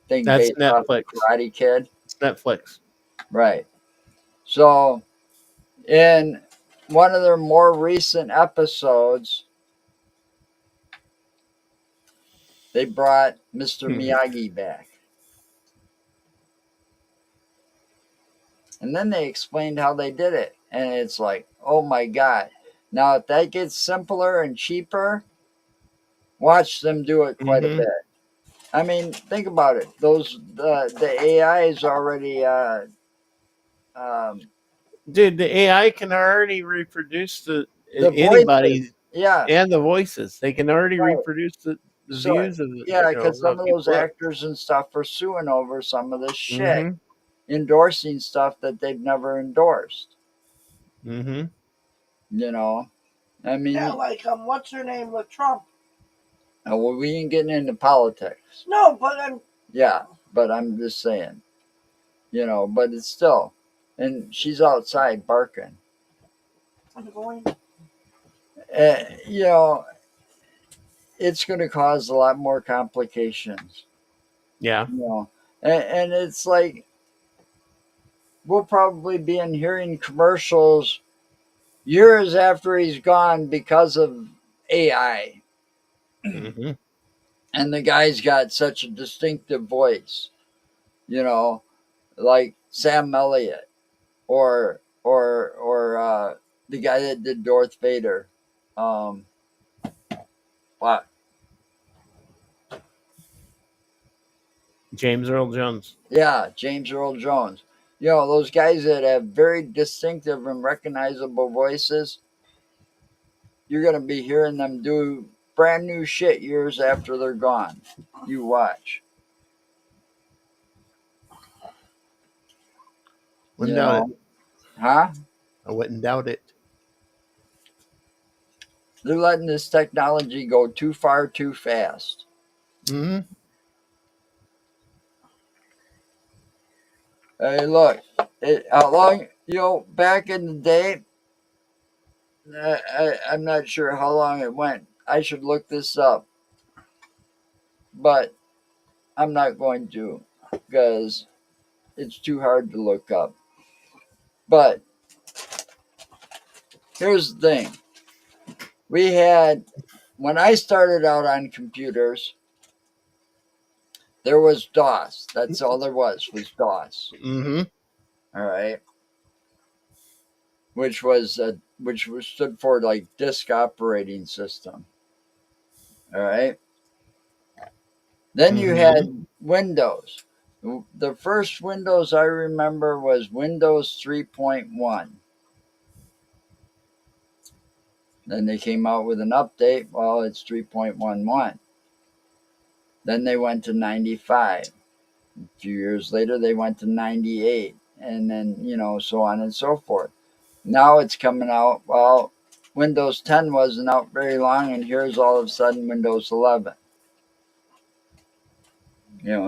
thing that's based off the Netflix. Karate Kid. It's Netflix. Right. So, in one of their more recent episodes, they brought Mr. Miyagi back. And then they explained how they did it. And it's like, oh my God. Now, if that gets simpler and cheaper, watch them do it quite a Mm-hmm. bit. I mean, think about it. The AI is already um, Dude, the AI can already reproduce the anybody voices. Yeah, and the voices. They can already right. reproduce the So views of yeah, how because some of those people look. actors and stuff are suing over some of this shit, Mm-hmm. endorsing stuff that they've never endorsed. Mm-hmm. You know, I Yeah, mean, like what's her name with Trump? well, we ain't getting into politics. No, but I'm Yeah, but I'm just saying, but it's still, and she's outside barking. going. You know, it's going to cause a lot more complications. Yeah. You know, and it's like we'll probably be in hearing commercials years after he's gone because of AI. Mm-hmm. And the guy's got such a distinctive voice, you know, like Sam Elliott or the guy that did Darth Vader. Um, what? James Earl Jones. Yeah, James Earl Jones. Those guys that have very distinctive and recognizable voices, you're going to be hearing them do brand new shit years after they're gone. You watch. You Wouldn't doubt it. know, huh? I wouldn't doubt it. They're letting this technology go too far too fast. Mm-hmm. Hey, look, how long, back in the day, I'm not sure how long it went. I should look this up, but I'm not going to because it's too hard to look up. But here's the thing. When I started out on computers, there was DOS. That's all there was DOS. Mm-hmm. All right. Which stood for like disk operating system. All right. Then you Mm-hmm. had Windows. The first Windows I remember was Windows 3.1. Then they came out with an update. Well, it's 3.11. Then they went to 95. A few years later, they went to 98. And then, so on and so forth. Now it's coming out. Well, Windows 10 wasn't out very long, and here's all of a sudden Windows 11.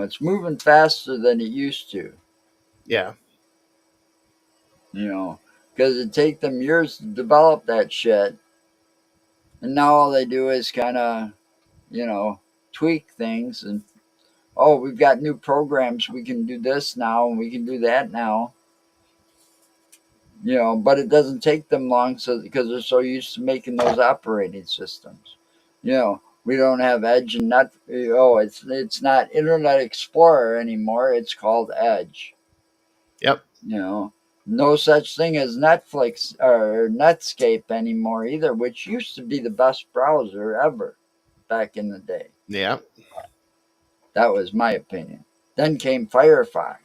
It's moving faster than it used to. Yeah. Because it take them years to develop that shit, and now all they do is kind of, tweak things, and oh, we've got new programs, we can do this now, and we can do that now. But it doesn't take them long, so because they're so used to making those operating systems. We don't have Edge and not. It's not Internet Explorer anymore. It's called Edge. Yep. No such thing as Netflix or Netscape anymore either, which used to be the best browser ever back in the day. Yeah. That was my opinion. Then came Firefox.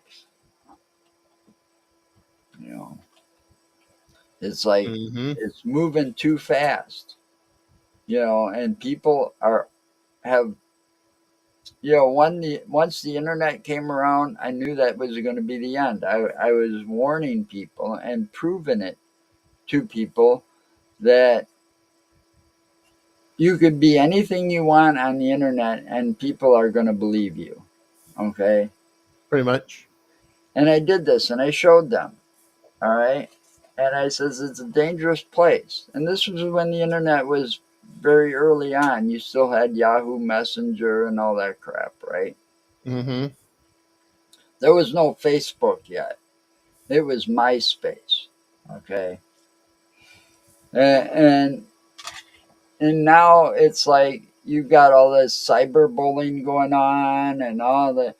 You know, it's like Mm-hmm. it's moving too fast. And people have once the internet came around, I knew that was going to be the end. I was warning people and proving it to people that you could be anything you want on the internet and people are going to believe you. Okay. Pretty much. And I did this and I showed them. All right. And I says, it's a dangerous place. And this was when the internet was very early on. You still had Yahoo Messenger and all that crap, right? Mm-hmm. There was no Facebook yet. It was MySpace. Okay. And and now it's like you've got all this cyberbullying going on and all the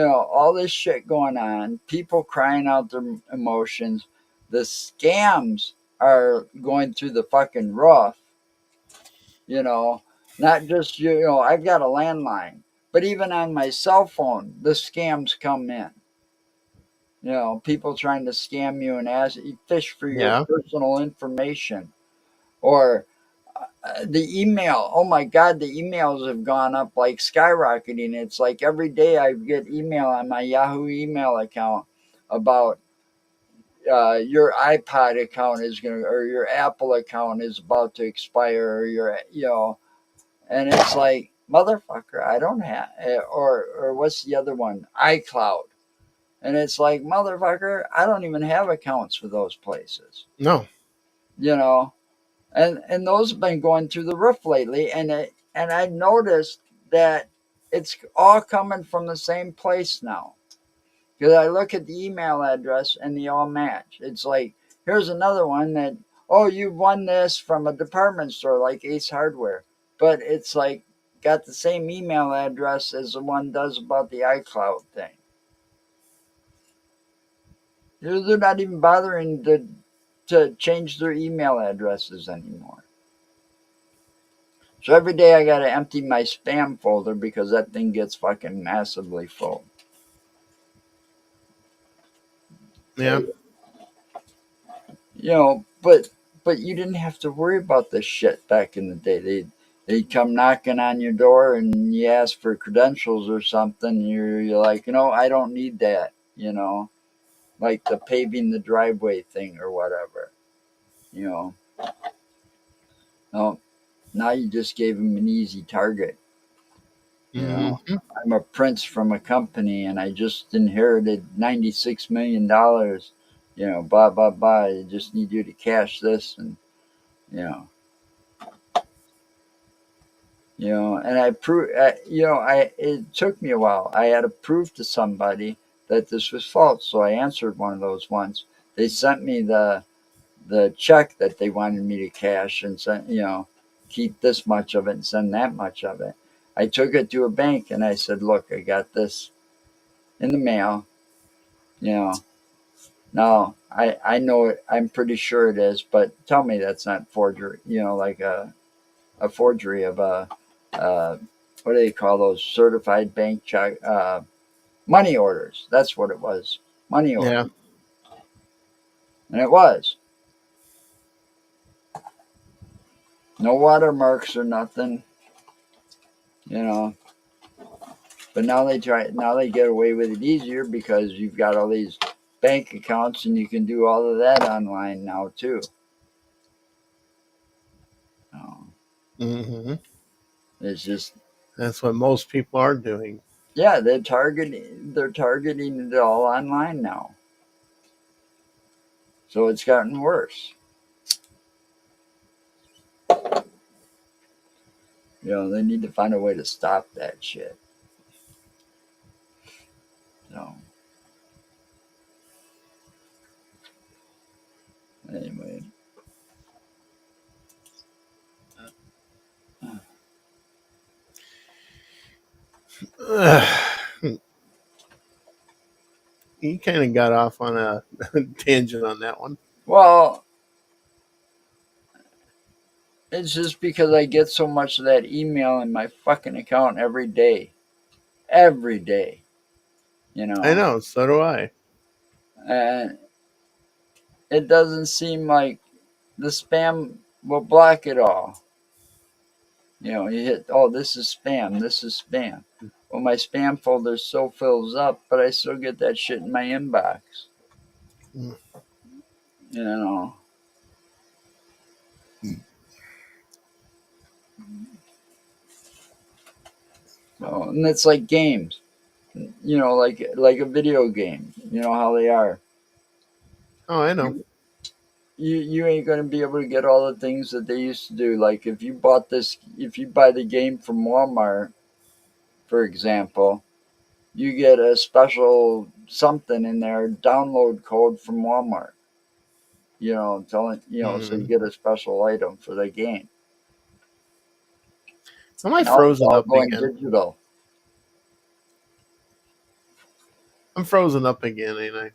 all this shit going on, people crying out their emotions. The scams are going through the fucking roof, you know, not just, I've got a landline, but even on my cell phone, the scams come in. People trying to scam you and ask you fish for your Yeah. personal information or the email. Oh my God, the emails have gone up like skyrocketing. It's like every day I get email on my Yahoo email account about your iPod account is going to, or your Apple account is about to expire, or and it's like, motherfucker, I don't have, or what's the other one? iCloud. And it's like, motherfucker, I don't even have accounts for those places, No. you know? And those have been going through the roof lately. And I noticed that it's all coming from the same place now. Because I look at the email address and they all match. It's like, here's another one that, oh, you won this from a department store like Ace Hardware. But it's like, got the same email address as the one does about the iCloud thing. They're not even bothering to change their email addresses anymore. So every day I got to empty my spam folder because that thing gets fucking massively full. Yeah. But you didn't have to worry about this shit back in the day. They'd come knocking on your door and you ask for credentials or something. You're like, I don't need that. Like the paving the driveway thing or whatever. No, now you just gave them an easy target. Mm-hmm. I'm a prince from a company and I just inherited $96 million. Blah, blah, blah. I just need you to cash this. And, you know, and I proved, it took me a while. I had to prove to somebody that this was false. So I answered one of those once. They sent me the check that they wanted me to cash and sent, keep this much of it and send that much of it. I took it to a bank and I said, look, I got this in the mail. No, I know it. I'm pretty sure it is, but tell me that's not forgery. Like a forgery of what do they call those certified bank check money orders? That's what it was, money order, Yeah. and it was no watermarks or nothing. You know, but now they get away with it easier because you've got all these bank accounts and you can do all of that online now too. Mm-hmm. It's just That's what most people are doing. yeah, they're targeting it all online now. So it's gotten worse. They need to find a way to stop that shit. So anyway. He kind of got off on a tangent on that one. Well, it's just because I get so much of that email in my fucking account every day. Every day. I know, so do I. And it doesn't seem like the spam will block it all. You hit, oh, this is spam, this is spam. Well, my spam folder so fills up, but I still get that shit in my inbox. Mm. You know. So, and it's like games. You know, like a video game. You know how they are. Oh, I know. You ain't gonna be able to get all the things that they used to do. Like if you buy the game from Walmart, for example, you get a special something in there, download code from Walmart. So you Mm. get a special item for the game. Am I Now it's frozen all up going again? digital. I'm frozen up again, ain't I?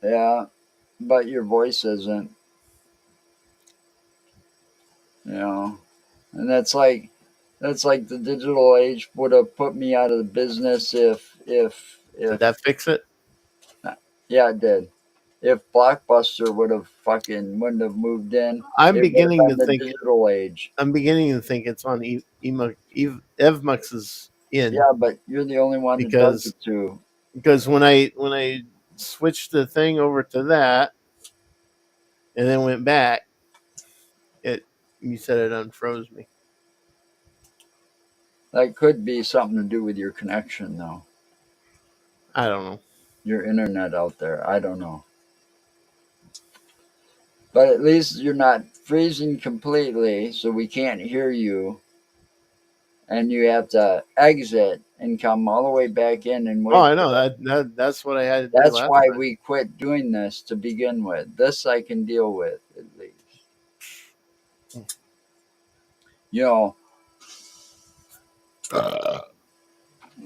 Yeah, but your voice isn't. You know, and that's like the digital age would have put me out of the business Did if that fix it? yeah, it did. If Blockbuster wouldn't have moved in, I'm it would have beginning to been the think. digital age. I'm beginning to think it's on Evmux's in Yeah, but you're the only one that does because it too. when I switched the thing over to that and then went back, it you said it unfroze me. That could be something to do with your connection, though. I don't know. Your internet out there. I don't know. But at least you're not freezing completely, so we can't hear you, and you have to exit and come all the way back in and Oh, wait. I know that's what I had to do That's last why time. we quit doing this to begin with. This I can deal with at least. You know,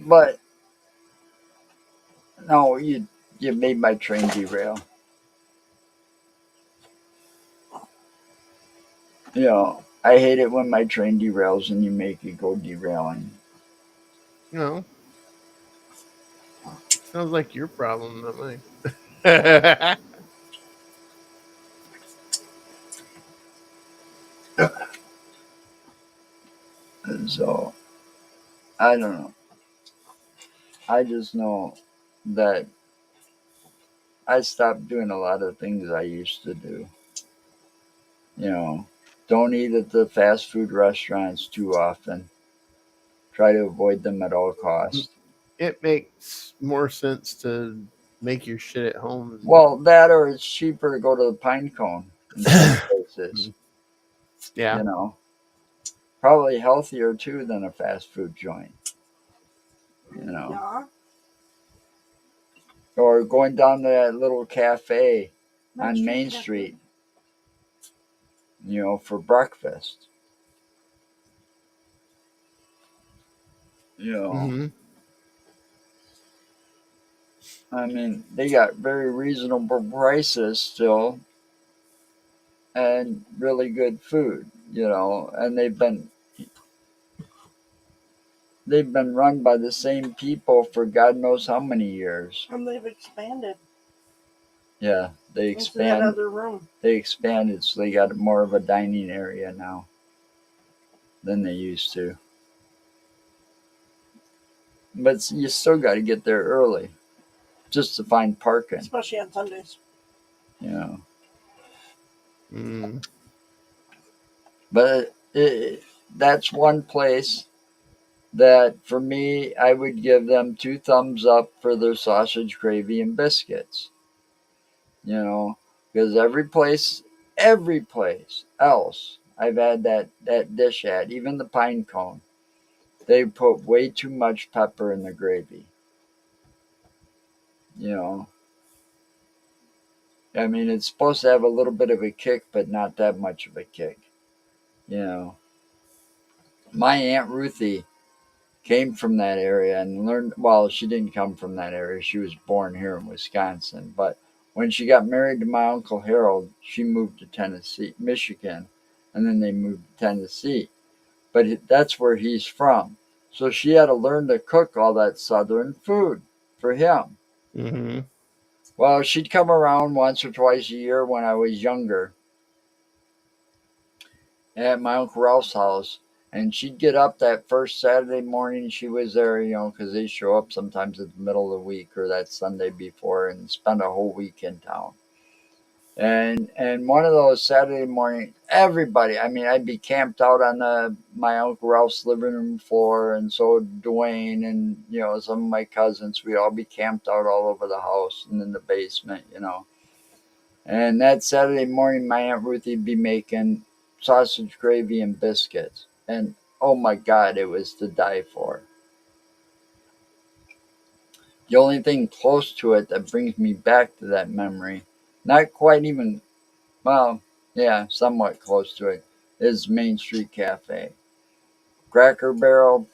but no, you made my train derail. I hate it when my train derails and you make it go derailing. You know, sounds like your problem, not mine. And so I don't know. I just know that I stopped doing a lot of things I used to do. You know, don't eat at the fast food restaurants too often. Try to avoid them at all costs. It makes more sense to make your shit at home. Well, that or it's cheaper to go to the Pine Cone in some places. Yeah. You know, probably healthier too than a fast food joint. You know, Yeah. or going down to that little cafe on Main Cafe. Street. For breakfast. You know, Mm-hmm. I mean, they got very reasonable prices still, and really good food. And they've been run by the same people for God knows how many years. And they've expanded Yeah, they into that expand. other room. They expanded, so they got more of a dining area now than they used to. But you still got to get there early just to find parking. Especially on Sundays. You know, Mm. but that's one place that for me, I would give them 2 thumbs up for their sausage gravy and biscuits. Because every place else I've had that dish at, even the Pine Cone, they put way too much pepper in the gravy. You know, I mean, it's supposed to have a little bit of a kick, but not that much of a kick. You know, my Aunt Ruthie came from that area and learned. Well, she didn't come from that area. She was born here in Wisconsin. But when she got married to my Uncle Harold, she moved to Tennessee, Michigan, and then they moved to Tennessee. But that's where he's from. So she had to learn to cook all that Southern food for him. Mm-hmm. Well, she'd come around once or twice a year when I was younger at my Uncle Ralph's house, And she'd get up that first Saturday morning. She was there, because they show up sometimes at the middle of the week or that Sunday before and spend a whole week in town. And one of those Saturday morning, everybody, I mean, I'd be camped out on my Uncle Ralph's living room floor, and so Dwayne and, some of my cousins, we'd all be camped out all over the house and in the basement. And that Saturday morning, my Aunt Ruthie'd be making sausage gravy and biscuits. And oh my God, it was to die for. The only thing close to it that brings me back to that memory, not quite even, well, yeah, somewhat close to it, is Main Street Cafe. Cracker Barrel,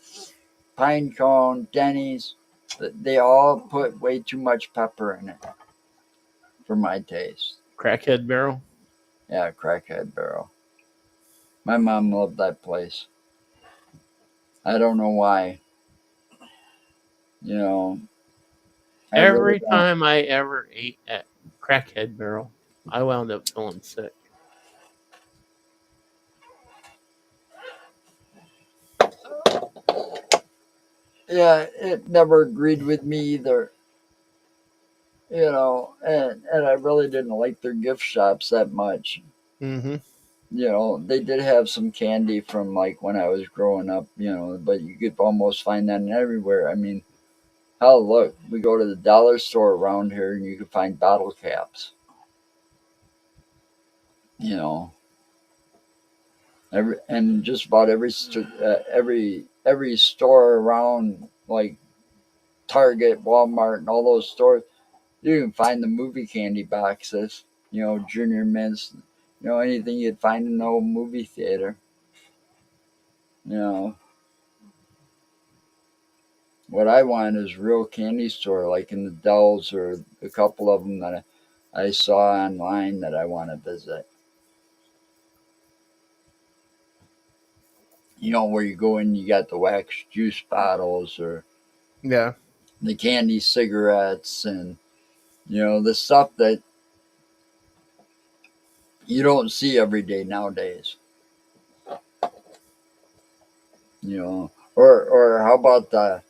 Pine Cone, Denny's, they all put way too much pepper in it for my taste. Crackhead Barrel. Yeah, Crackhead Barrel. My mom loved that place. I don't know why. I really Every don't. time I ever ate at Crackhead Barrel, I wound up feeling sick. Yeah, it never agreed with me either. And I really didn't like their gift shops that much. Mm-hmm. They did have some candy from like when I was growing up, but you could almost find that everywhere. I mean, hell, look, we go to the dollar store around here and you can find bottle caps. You know, and just about every store around like Target, Walmart, and all those stores, you can find the movie candy boxes. Junior mints. Anything you'd find in an old movie theater. You know, what I want is a real candy store, like in the Dells or a couple of them that I saw online that I want to visit. Where you go in, you got the wax juice bottles or Yeah. the candy cigarettes and, the stuff that you don't see every day nowadays. Or how about the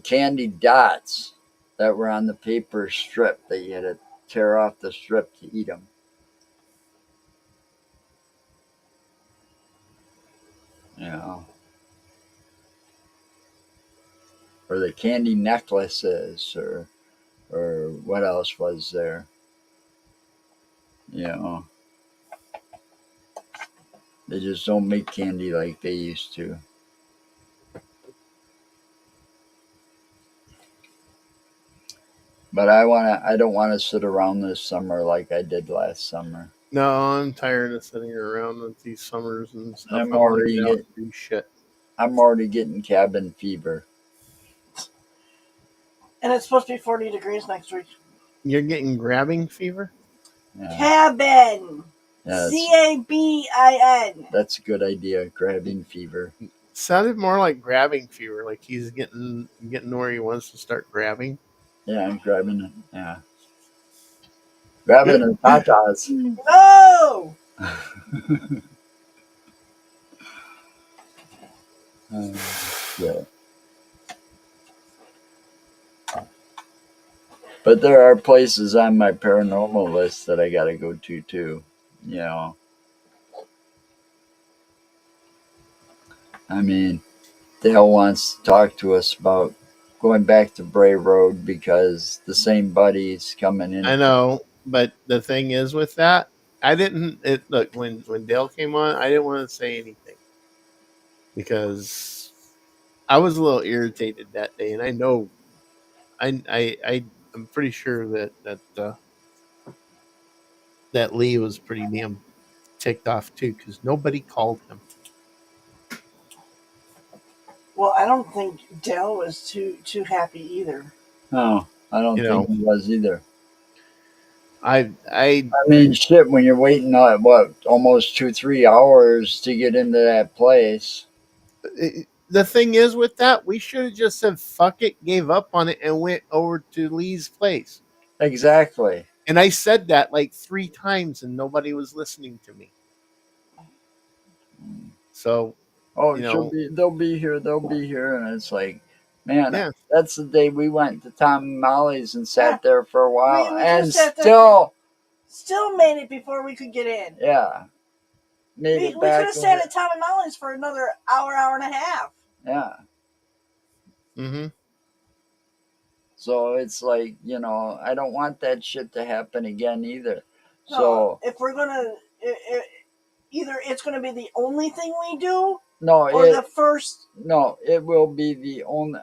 candy dots that were on the paper strip that you had to tear off the strip to eat them? You know, or the candy necklaces, or what else was there? You know, they just don't make candy like they used to. But I don't want to sit around this summer like I did last summer. No, I'm tired of sitting around with these summers and stuff. I'm I want to already get out get, and do shit. I'm already getting cabin fever. And it's supposed to be 40 degrees next week. You're getting grabbing fever? Yeah, Cabin. yeah, CABIN. that's a good idea. Grabbing fever. Sounded more like grabbing fever, like he's getting where he wants to start grabbing. Yeah, I'm grabbing it. Yeah, grabbing the tatas. Oh! Yeah. But there are places on my paranormal list that I gotta go to too. You know, I mean, Dale wants to talk to us about going back to Bray Road because the same buddy's coming in. I know, but the thing is with that, I didn't. Look, when Dale came on, I didn't want to say anything because I was a little irritated that day, and I know, I'm pretty sure that Lee was pretty damn ticked off too because nobody called him. Well, I don't think Dale was too happy either. No, I don't You think know, he was either. I I mean, shit, when you're waiting what, almost 2-3 hours to get into that place. the thing is with that, we should have just said fuck it, gave up on it, and went over to Lee's place. Exactly. And I said that like 3 times, and nobody was listening to me. So Oh, You know, they'll be here, and it's like, man, yeah. that's the day we went to Tom and Molly's and Yeah. sat there for a while, We and just sat there still made it before we could get in. yeah, made We it could back. have sat at Tom and Molly's for another hour and a half. Yeah. Mm-hmm. So it's like, I don't want that shit to happen again either. No, So if we're gonna, either it's gonna be the only thing we do, no, or the first. no, it will be the only.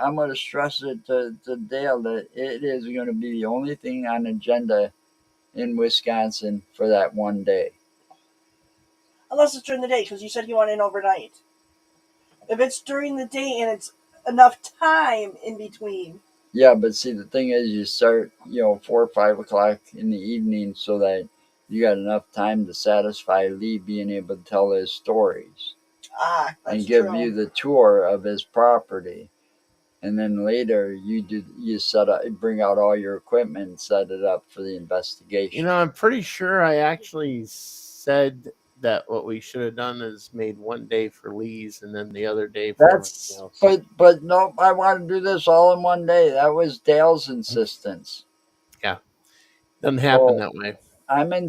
I'm going to stress it to Dale that it is going to be the only thing on agenda in Wisconsin for that one day. Unless it's during the day, because you said you want in overnight. If it's during the day and it's enough time in between. Yeah, but see, the thing is, you start, 4 or 5 o'clock in the evening so that you got enough time to satisfy Lee being able to tell his stories That's and give true. you the tour of his property. And then later you set up, bring out all your equipment and set it up for the investigation. You know, I'm pretty sure I actually said that what we should have done is made one day for Lee's and then the other day for everything else. But no, I want to do this all in one day. That was Dale's insistence. Yeah, doesn't happen So that way. I'm going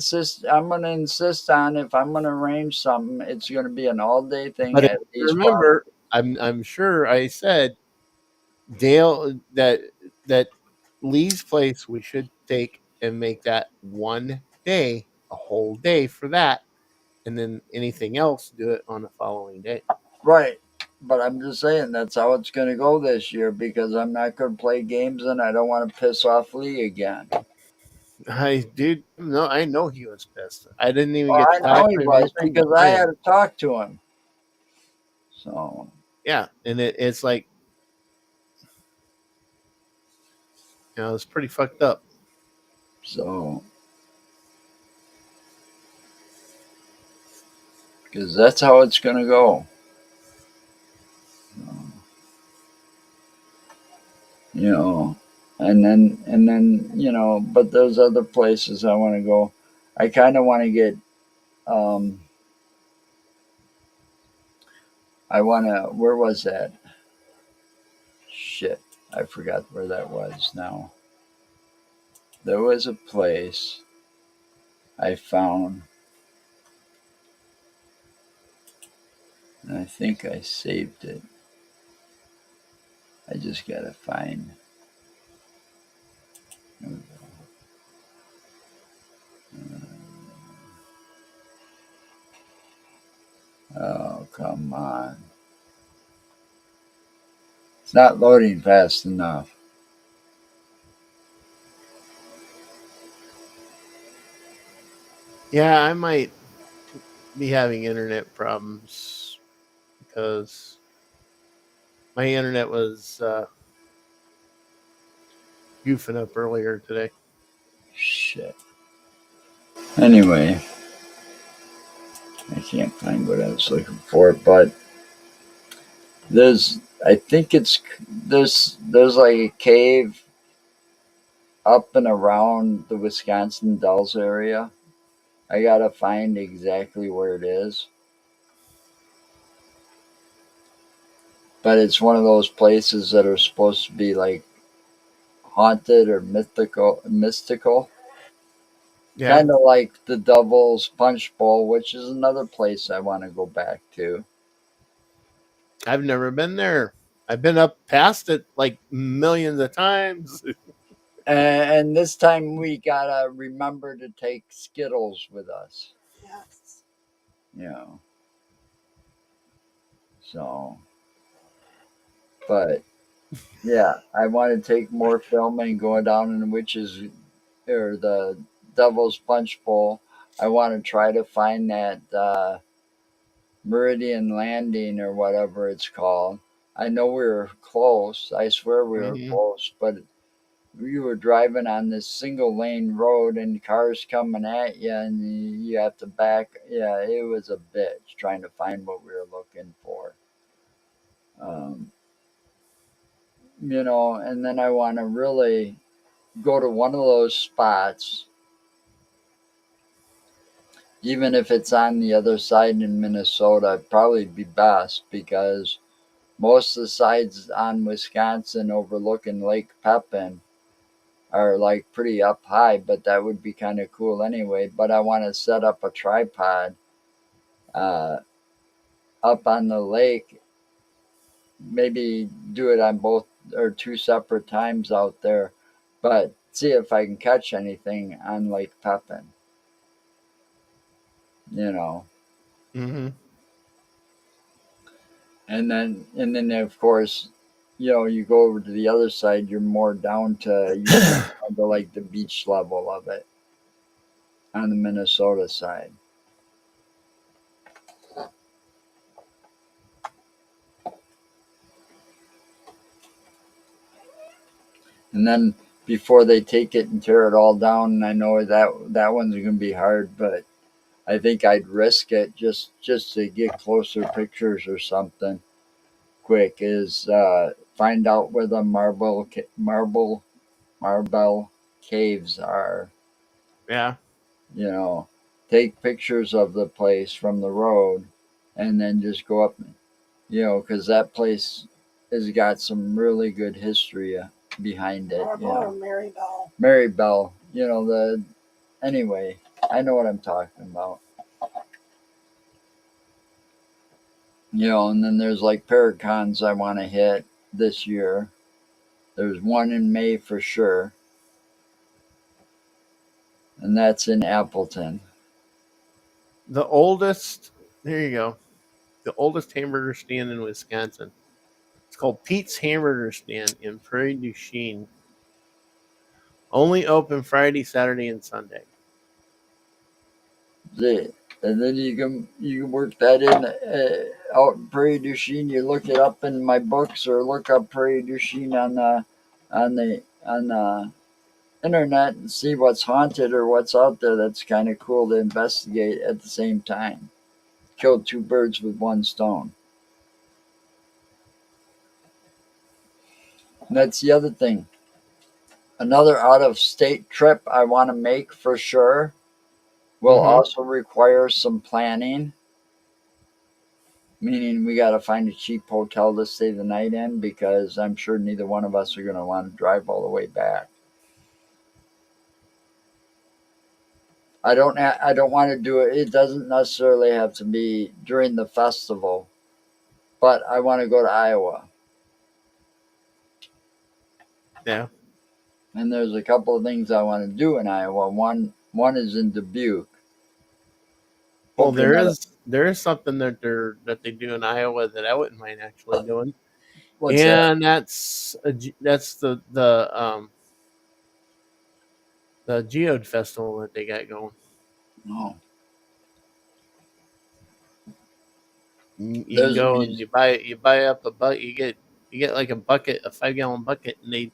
to insist on, if I'm going to arrange something, it's going to be an all day thing But if at you Lee's farm. remember, I'm sure I said Dale that Lee's place we should take and make that one day, a whole day for that, and then anything else do it on the following day. Right. But I'm just saying that's how it's going to go this year, because I'm not going to play games and I don't want to piss off Lee again. I know he was pissed. I didn't even Well, get I to talk know to he him was, anything, but because I had man, to talk to him. So yeah, and it's like, it's pretty fucked up. So, because that's how it's going to go. You know, and then, but there's other places I want to go. I kind of want to get, um, where was that? Shit, I forgot where that was now. There was a place I found, and I think I saved it. I just gotta find. Oh, come on. It's not loading fast enough. Yeah, I might be having internet problems because my internet was goofing up earlier today. Shit. Anyway, I can't find what I was looking for, but I think there's like a cave up and around the Wisconsin Dells area. I gotta find exactly where it is. But it's one of those places that are supposed to be like haunted or mystical. Yeah, Kind of like the Devil's Punch Bowl, which is another place I want to go back to. I've never been there. I've been up past it like millions of times. And this time we gotta remember to take Skittles with us. Yes. You know. So, but yeah, I want to take more filming going down in the witches or the Devil's Punch Bowl. I want to try to find that Meridian Landing or whatever it's called. I know we were close. I swear we were Hmm. close, but we were driving on this single lane road and cars coming at you and you have to back. Yeah, it was a bitch trying to find what we were looking for. Um, and then I want to really go to one of those spots. even if it's on the other side in Minnesota, it'd probably be best because most of the sides on Wisconsin overlooking Lake Pepin are like pretty up high, but that would be kind of cool anyway. But I want to set up a tripod uh, up on the lake, maybe do it on both or two separate times out there, but see if I can catch anything on Lake Pepin, you know. Mm-hmm. And then of course, you go over to the other side, you're more down to down to like the beach level of it on the Minnesota side. And then before they take it and tear it all down, and I know that one's gonna be hard, but I think I'd risk it just to get closer pictures or something quick. Is find out where the Marbell caves are. Yeah. You know, take pictures of the place from the road, and then just go up. Because that place has got some really good history behind it. Marble or Mary Bell? Mary Bell. Anyway, I know what I'm talking about. And then there's like Paracons I want to hit this year. There's one in May for sure, and that's in Appleton. The oldest, there you go. The oldest hamburger stand in Wisconsin. It's called Pete's Hamburger Stand in Prairie du Chien. Only open Friday, Saturday, and Sunday. And then you can work that in out in Prairie du Chien. You look it up in my books or look up Prairie du Chien on the internet and see what's haunted or what's out there that's kind of cool to investigate at the same time. Killed two birds with one stone. And that's the other thing. Another out of state trip I want to make for sure will also require some planning. Meaning we got to find a cheap hotel to stay the night in because I'm sure neither one of us are going to want to drive all the way back. I don't want to do it. It doesn't necessarily have to be during the festival, but I want to go to Iowa. Yeah. And there's a couple of things I want to do in Iowa. One is in Dubuque. Well, there is something that they do in Iowa that I wouldn't mind actually doing. What's that? And that's the Geode Festival that they got going. Oh, You There's can a go and you buy up a bucket. You get like a bucket, a 5-gallon bucket, and they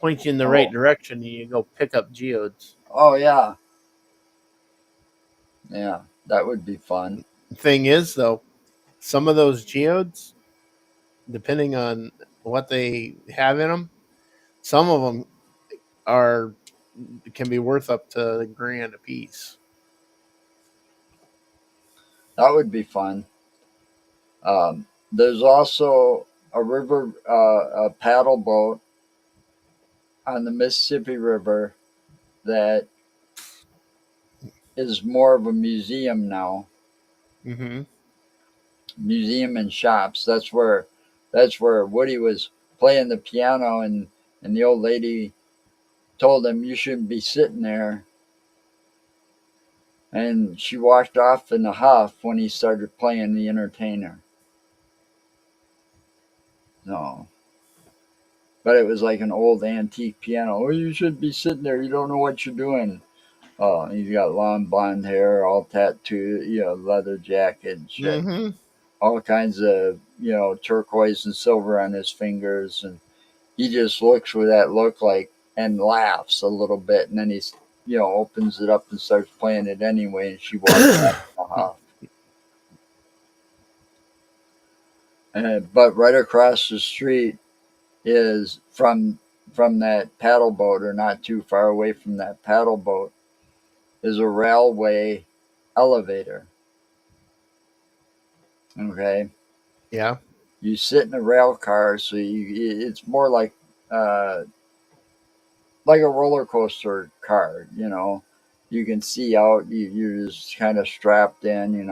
point you in the right direction, and you go pick up geodes. Oh yeah, that would be fun. The thing is, though, some of those geodes, depending on what they have in them, some of them can be worth up to $1,000 a piece. That would be fun. There's also a river, a paddle boat on the Mississippi River that is more of a museum now. Mm-hmm. Museum and shops. That's where Woody was playing the piano, and the old lady told him you shouldn't be sitting there. And she walked off in a huff when he started playing the entertainer. No. But it was like an old antique piano. Oh, you should be sitting there. You don't know what you're doing. Oh, he's got long blonde hair, all tattooed, leather jacket and shit. Mm-hmm. All kinds of, turquoise and silver on his fingers. And he just looks with that look like and laughs a little bit. And then he's, opens it up and starts playing it anyway. And she walks off. But right across the street is from that paddle boat, or not too far away from that paddle boat, is a railway elevator. Okay, Yeah. you sit in a rail car, so it's more uh, like a roller coaster car. You can see out. You're just kind of strapped in.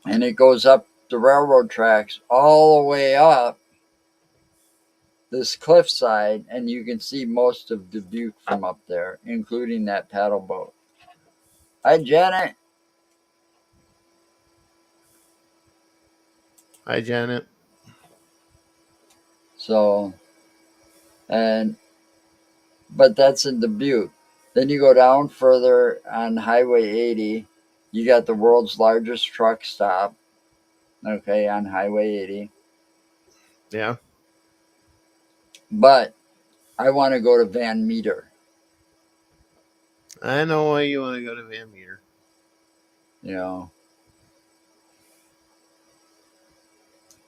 And it goes up the railroad tracks all the way up this cliffside, and you can see most of Dubuque from up there, including that paddle boat. Hi, Janet. Hi, Janet. So, and but that's in Dubuque. Then you go down further on Highway 80. You got the world's largest truck stop. Okay, on Highway 80. Yeah. But I want to go to Van Meter. I know why you want to go to Van Meter. You know,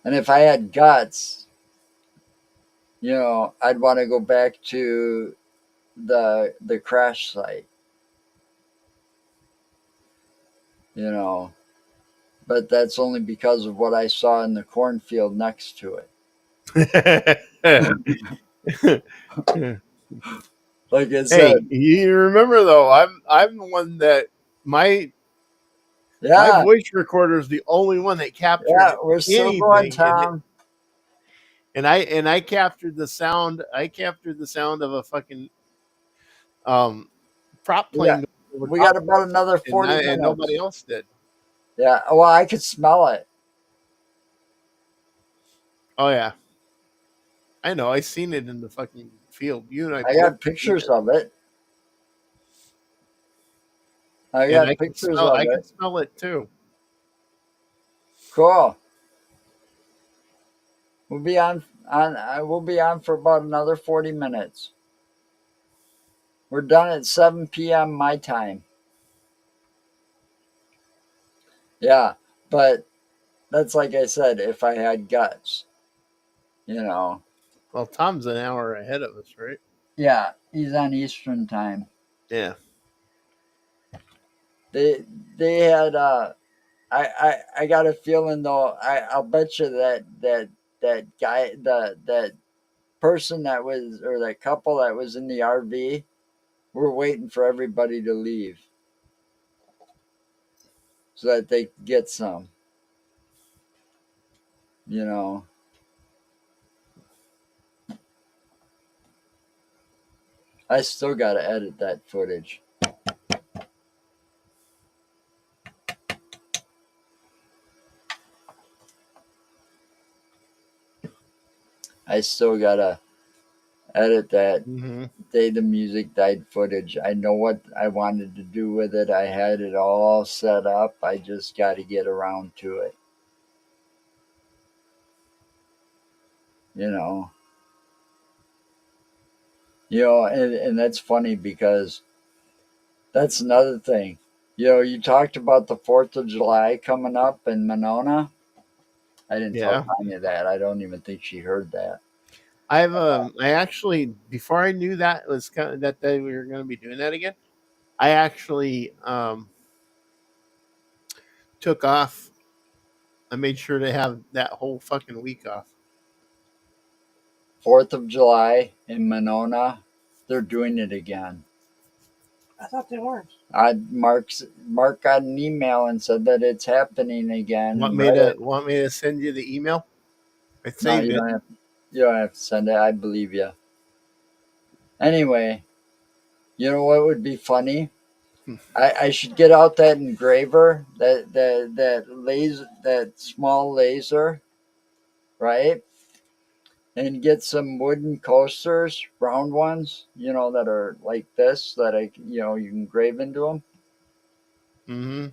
and if I had guts, I'd want to go back to the crash site. You know, but that's only because of what I saw in the cornfield next to it. Like I Hey, said, you remember though? I'm the one that my yeah, voice recorder is the only one that captured yeah, we're still going, anything, Tom. and I captured the sound. I captured the sound of a fucking um prop We got plane going over we top got of about us, another and 40 nobody minutes. else did. Yeah, well, I could smell it. Oh yeah, I know. I seen it in the fucking field. You and I I both got seen pictures it, of it. I and got I could pictures smell. of I could it. smell it too. Cool. We'll be on for about another 40 minutes. We're done at 7 p.m. my time. Yeah, but that's like I said, if I had guts, you know. Well, Tom's an hour ahead of us, right? Yeah, he's on Eastern time. Yeah. They they had I got a feeling though, I'll bet you that guy that person that was or that couple that was in the RV were waiting for everybody to leave so that they could get some, you know. I still got to edit that footage. I still got to edit that Mm-hmm. day the music died footage. I know what I wanted to do with it. I had it all set up. I just got to get around to it. You know. And that's funny because that's another thing. You talked about the 4th of July coming up in Monona. I didn't tell Yeah. Tanya that. I don't even think she heard that. I actually before I knew that was kind of that day we were going to be doing that again. I actually took off. I made sure to have that whole fucking week off. 4th of July in Monona, they're doing it again. I thought they weren't. Mark got an email and said that it's happening again. Want me to send you the email? I No, saved it. you don't have to send it. I believe you. Anyway, you know what would be funny? I should get out that engraver, that small laser, right? And get some wooden coasters, round ones, that are like this, that you can engrave into them Mm-hmm.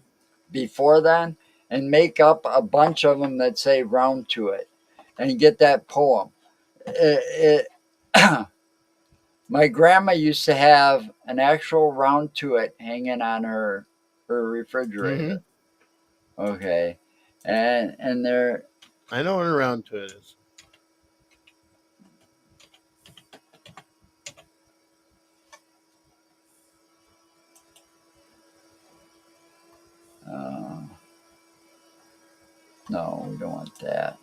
before then, and make up a bunch of them that say round to it, and get that poem. My grandma used to have an actual round to it hanging on her Mm-hmm. refrigerator. Okay, and they're I know what around to it is. No, we don't want that.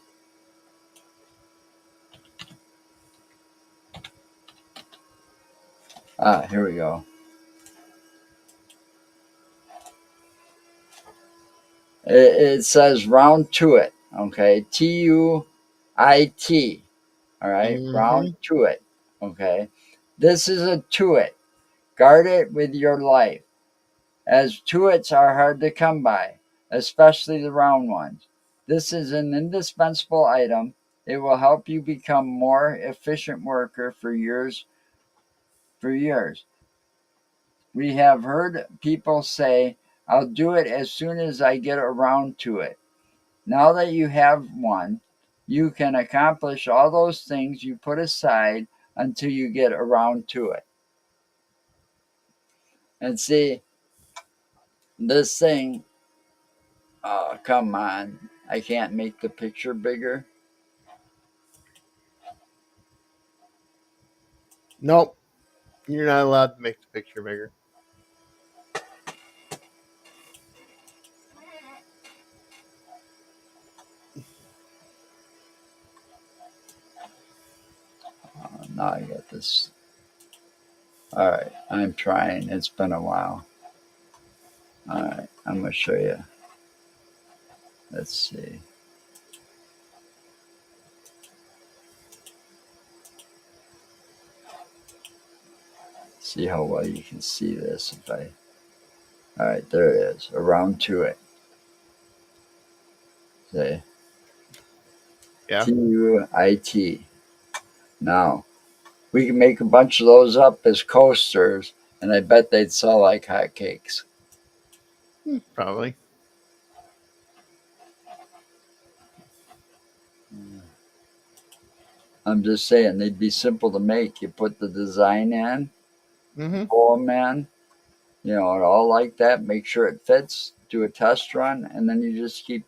Ah, here we go. It says round to it. Okay. TUIT. All right. Mm-hmm. Round to it. Okay. This is a to it. Guard it with your life, as tuits are hard to come by, especially the round ones. This is an indispensable item. It will help you become more efficient worker for years. For years, we have heard people say, "I'll do it as soon as I get around to it." Now that you have one, you can accomplish all those things you put aside until you get around to it. And see, this thing, oh, come on. I can't make the picture bigger. Nope. You're not allowed to make the picture bigger. Now I got this. All right, I'm trying. It's been a while. All right, I'm going to show you. Let's see. See how well you can see this if I. All right, there it is. Around to it. See? Yeah. TUIT. Now, we can make a bunch of those up as coasters, and I bet they'd sell like hotcakes. Probably. I'm just saying, they'd be simple to make. You put the design in, Mm-hmm. pull them in, all like that, make sure it fits, do a test run, and then you just keep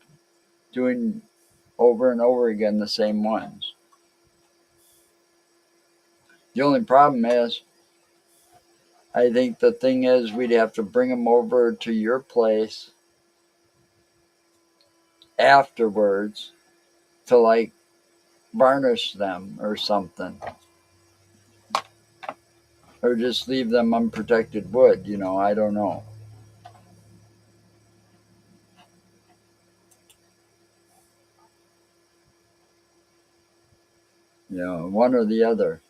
doing over and over again the same ones. The only problem is, I think the thing is, we'd have to bring them over to your place afterwards to like varnish them or something. Or just leave them unprotected wood, I don't know. One or the other.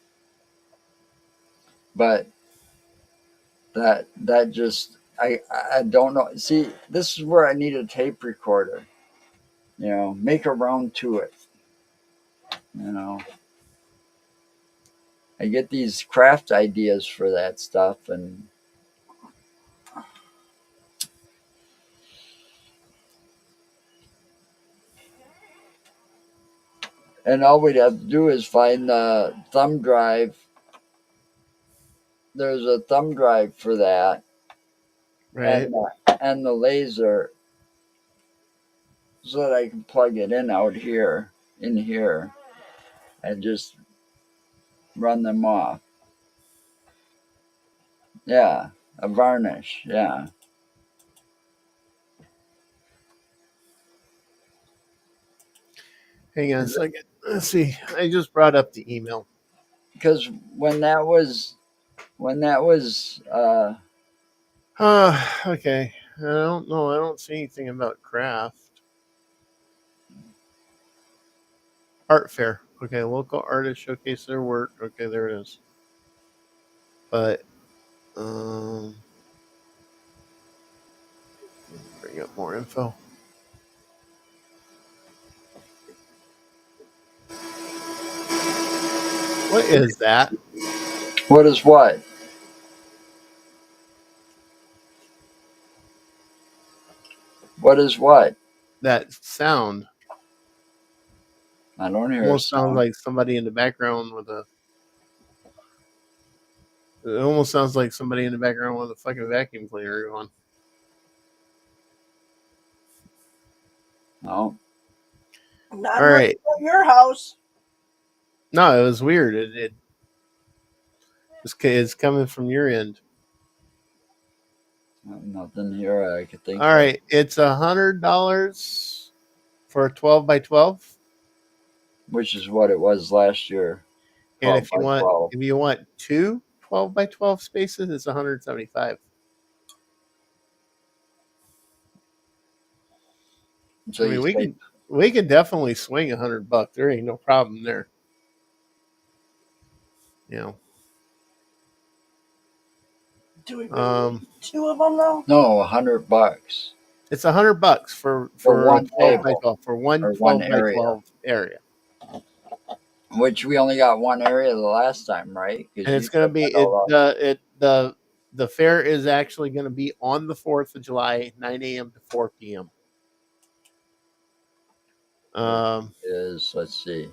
But that just I don't know. See, this is where I need a tape recorder. Make a round to it. You know, I get these craft ideas for that stuff, and all we'd have to do is find the thumb drive. There's a thumb drive for that, Right. and the laser, so that I can plug it in out here, in here, and just run them off. Yeah, a varnish. Yeah, Hang on a second. Let's see. I just brought up the email. because when that was Okay. I don't know. I don't see anything about craft. Art fair. Okay, local artists showcase their work. Okay, there it is. But bring up more info. What is that? what is what? What is what? That sound I don't hear a almost sounds sound. like somebody in the background with a. It almost sounds like somebody in the background with a fucking vacuum cleaner going. No. Not All right. at your house. No, it was weird. It's coming from your end. Nothing here I could think All of. right, it's $100 for a 12 by 12. which is what it was last year. And 12 if you by want 12. if you want two 12 by 12 spaces, it's 175. So I mean, you we say, can definitely swing $100. There ain't no problem there. You know. Do we really need two of them though? no, $100 It's $100 for a one 12 by table 12 for one or 12 one by area, 12 area. which we only got one area the last time, right? Because And you it's going to said be that all the fair is actually going to be on the 4th of July, 9 a.m. to 4 p.m. is, let's see.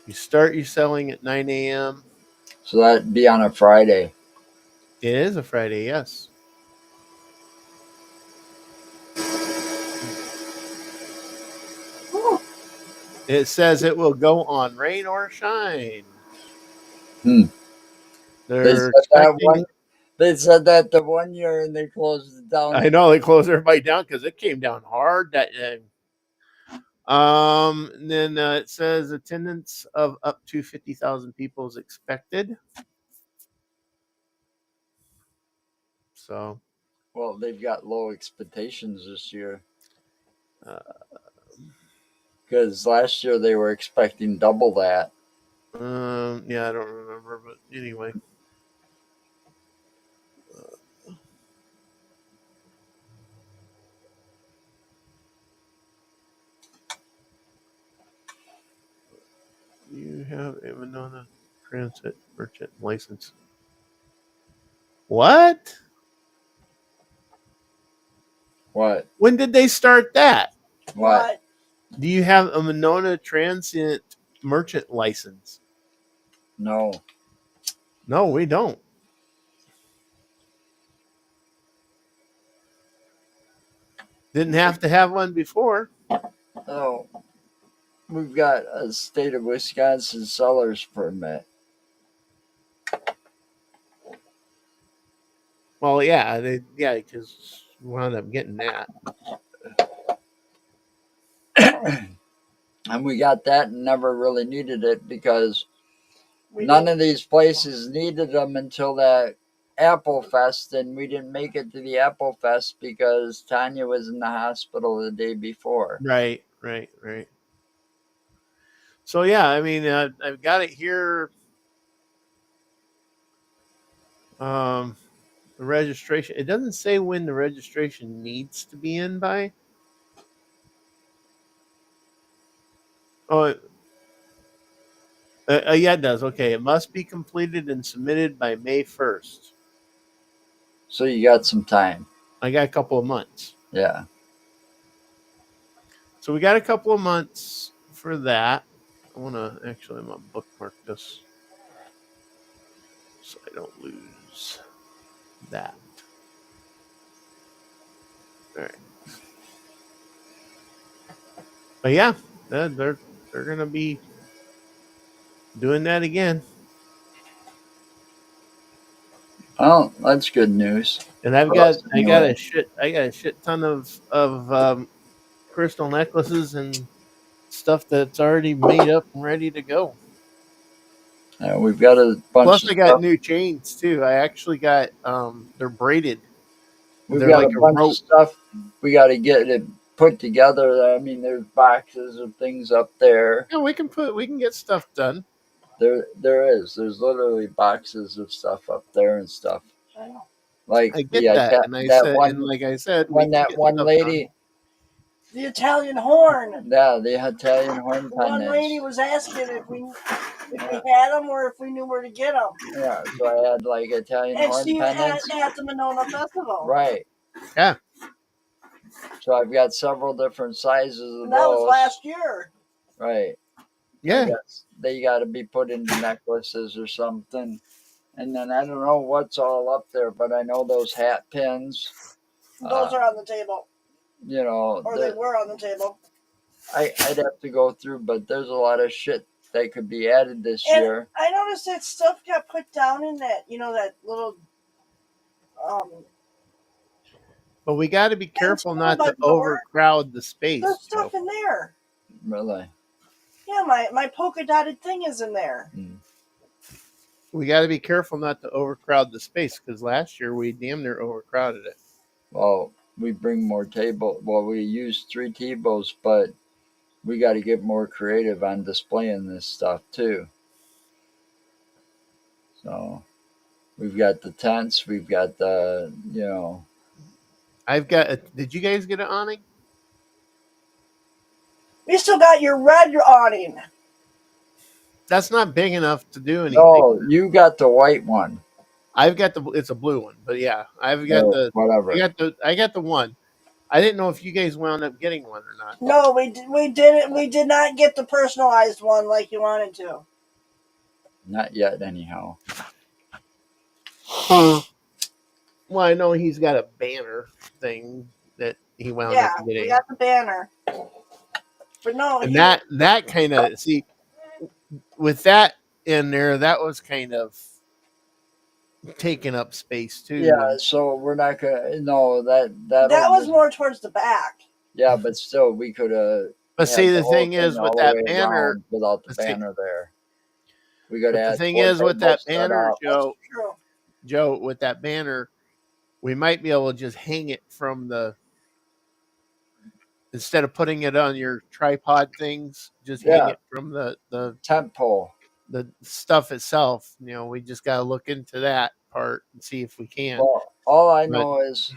You start your selling at 9 a.m. So that'd be on a Friday. It is a Friday, yes. It says it will go on rain or shine. Hmm. They They're said that expecting. they said that the one year and they closed it down. I know they closed everybody down because it came down hard that day. And then it says attendance of up to 50,000 people is expected. So, Well, they've got low expectations this year because last year they were expecting double that. yeah, I don't remember, but anyway. You have a Winona Transit merchant license. What? What? When did they start that? What? Do you have a Winona Transit merchant license? No. No, we don't. Didn't have to have one before. Oh, we've got a state of Wisconsin seller's permit. Well, yeah, because we wound up getting that. And we got that and never really needed it because We none did. of these places needed them until that Apple Fest, and we didn't make it to the Apple Fest because Tanya was in the hospital the day before. Right. So yeah, I mean, I've got it here. The registration. It doesn't say when the registration needs to be in by. Oh, yeah, it does. Okay, it must be completed and submitted by May 1st. So you got some time. I got a couple of months. Yeah. So we got a couple of months for that. I'm gonna bookmark this so I don't lose that. All right. But yeah, they're gonna be doing that again. Oh, that's good news. And I For got us a anyway. shit ton of crystal necklaces and stuff that's already made up and ready to go. We've got a bunch Plus, of I got stuff. new chains too. I actually got they're braided. We've They're got a like a bunch of rope. stuff. We got to get it put together. I mean, there's boxes of things up there. Yeah, we can get stuff done. There's literally boxes of stuff up there and stuff. I know. Like I get that, and like I said, we when can that get one stuff lady, The Italian horn. yeah, the Italian horn The one lady pendants. was asking if we had them or if we knew where to get them. Yeah, so I had like Italian And horn she pendants. at the Monona Festival. Right. Yeah. So I've got several different sizes of And that was those. last year. Right. Yeah. They got to be put into necklaces or something. And then I don't know what's all up there, but I know those hat pins. Those are on the table. You know, Or they were on the table. I'd have to go through, but there's a lot of shit that could be added this And year. I noticed that stuff got put down in that, that little But we got to be it's careful fine not by to the door. overcrowd the space. There's Joe. stuff in there. Really? Yeah, my polka dotted thing is in there. We got to be careful not to overcrowd the space because last year we damn near overcrowded it. Well, we bring more table. Well, we use 3 tables, but we got to get more creative on displaying this stuff too. So we've got the tents. We've got the, I've got. Did you guys get an awning? We still got your red awning. That's not big enough to do anything. No, you got the white one. I've got the. It's a blue one, but yeah, I've got the. Whatever. I got the one. I didn't know if you guys wound up getting one or not. No, we didn't. We did not get the personalized one like you wanted to. Not yet, anyhow. Well, I know he's got a banner thing that he wound Yeah, up getting. we got the banner. But no, And that kind of, see, with that in there, that was kind of taking up space too. Yeah, so we're not gonna. No, that was more towards the back. Yeah, but still, we could have. But see, the thing is with that banner, without the banner there, we got to add. The thing is with that banner, That's true. Joe, with that banner, we might be able to just hang it from the. Instead of putting it on your tripod things, just hang it from the tent pole. The stuff itself, we just got to look into that part and see if we can. Well, all I know is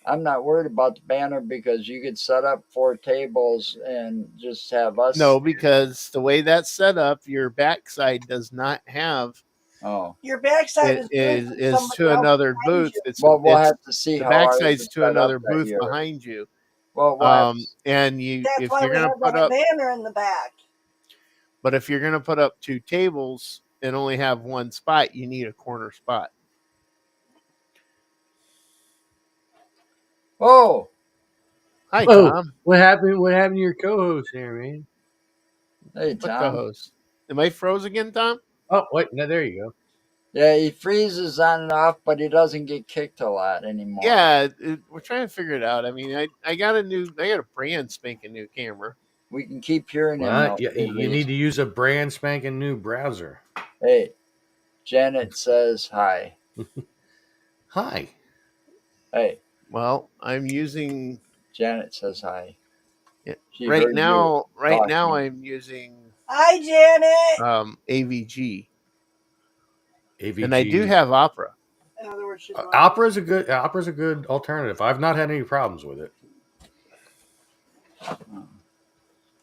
I'm not worried about the banner because you could set up 4 tables and just have us. No, because the way that's set up, your backside does not have. Oh, your backside is to another booth. We'll have to see the how backside's to another booth behind you. Well, and that's why we have a banner in the back. But if you're going to put up 2 tables and only have 1 spot, you need a corner spot. Oh, hi Tom. What happened? What happened to your co-host here, man? Hey Tom. What co-host? Am I froze again, Tom? Oh wait, no, there you go. Yeah, he freezes on and off, but he doesn't get kicked a lot anymore. Yeah, we're trying to figure it out. I mean, I got a brand spanking new camera. We can keep hearing him. You need to use a brand spanking new browser. Hey, Janet says hi. Hi. Hey. Well, I'm using. Janet says hi. Yeah. Right now, I'm using. Hi, Janet. AVG. AVG. And I do have Opera. In other words, Opera's a good alternative. I've not had any problems with it.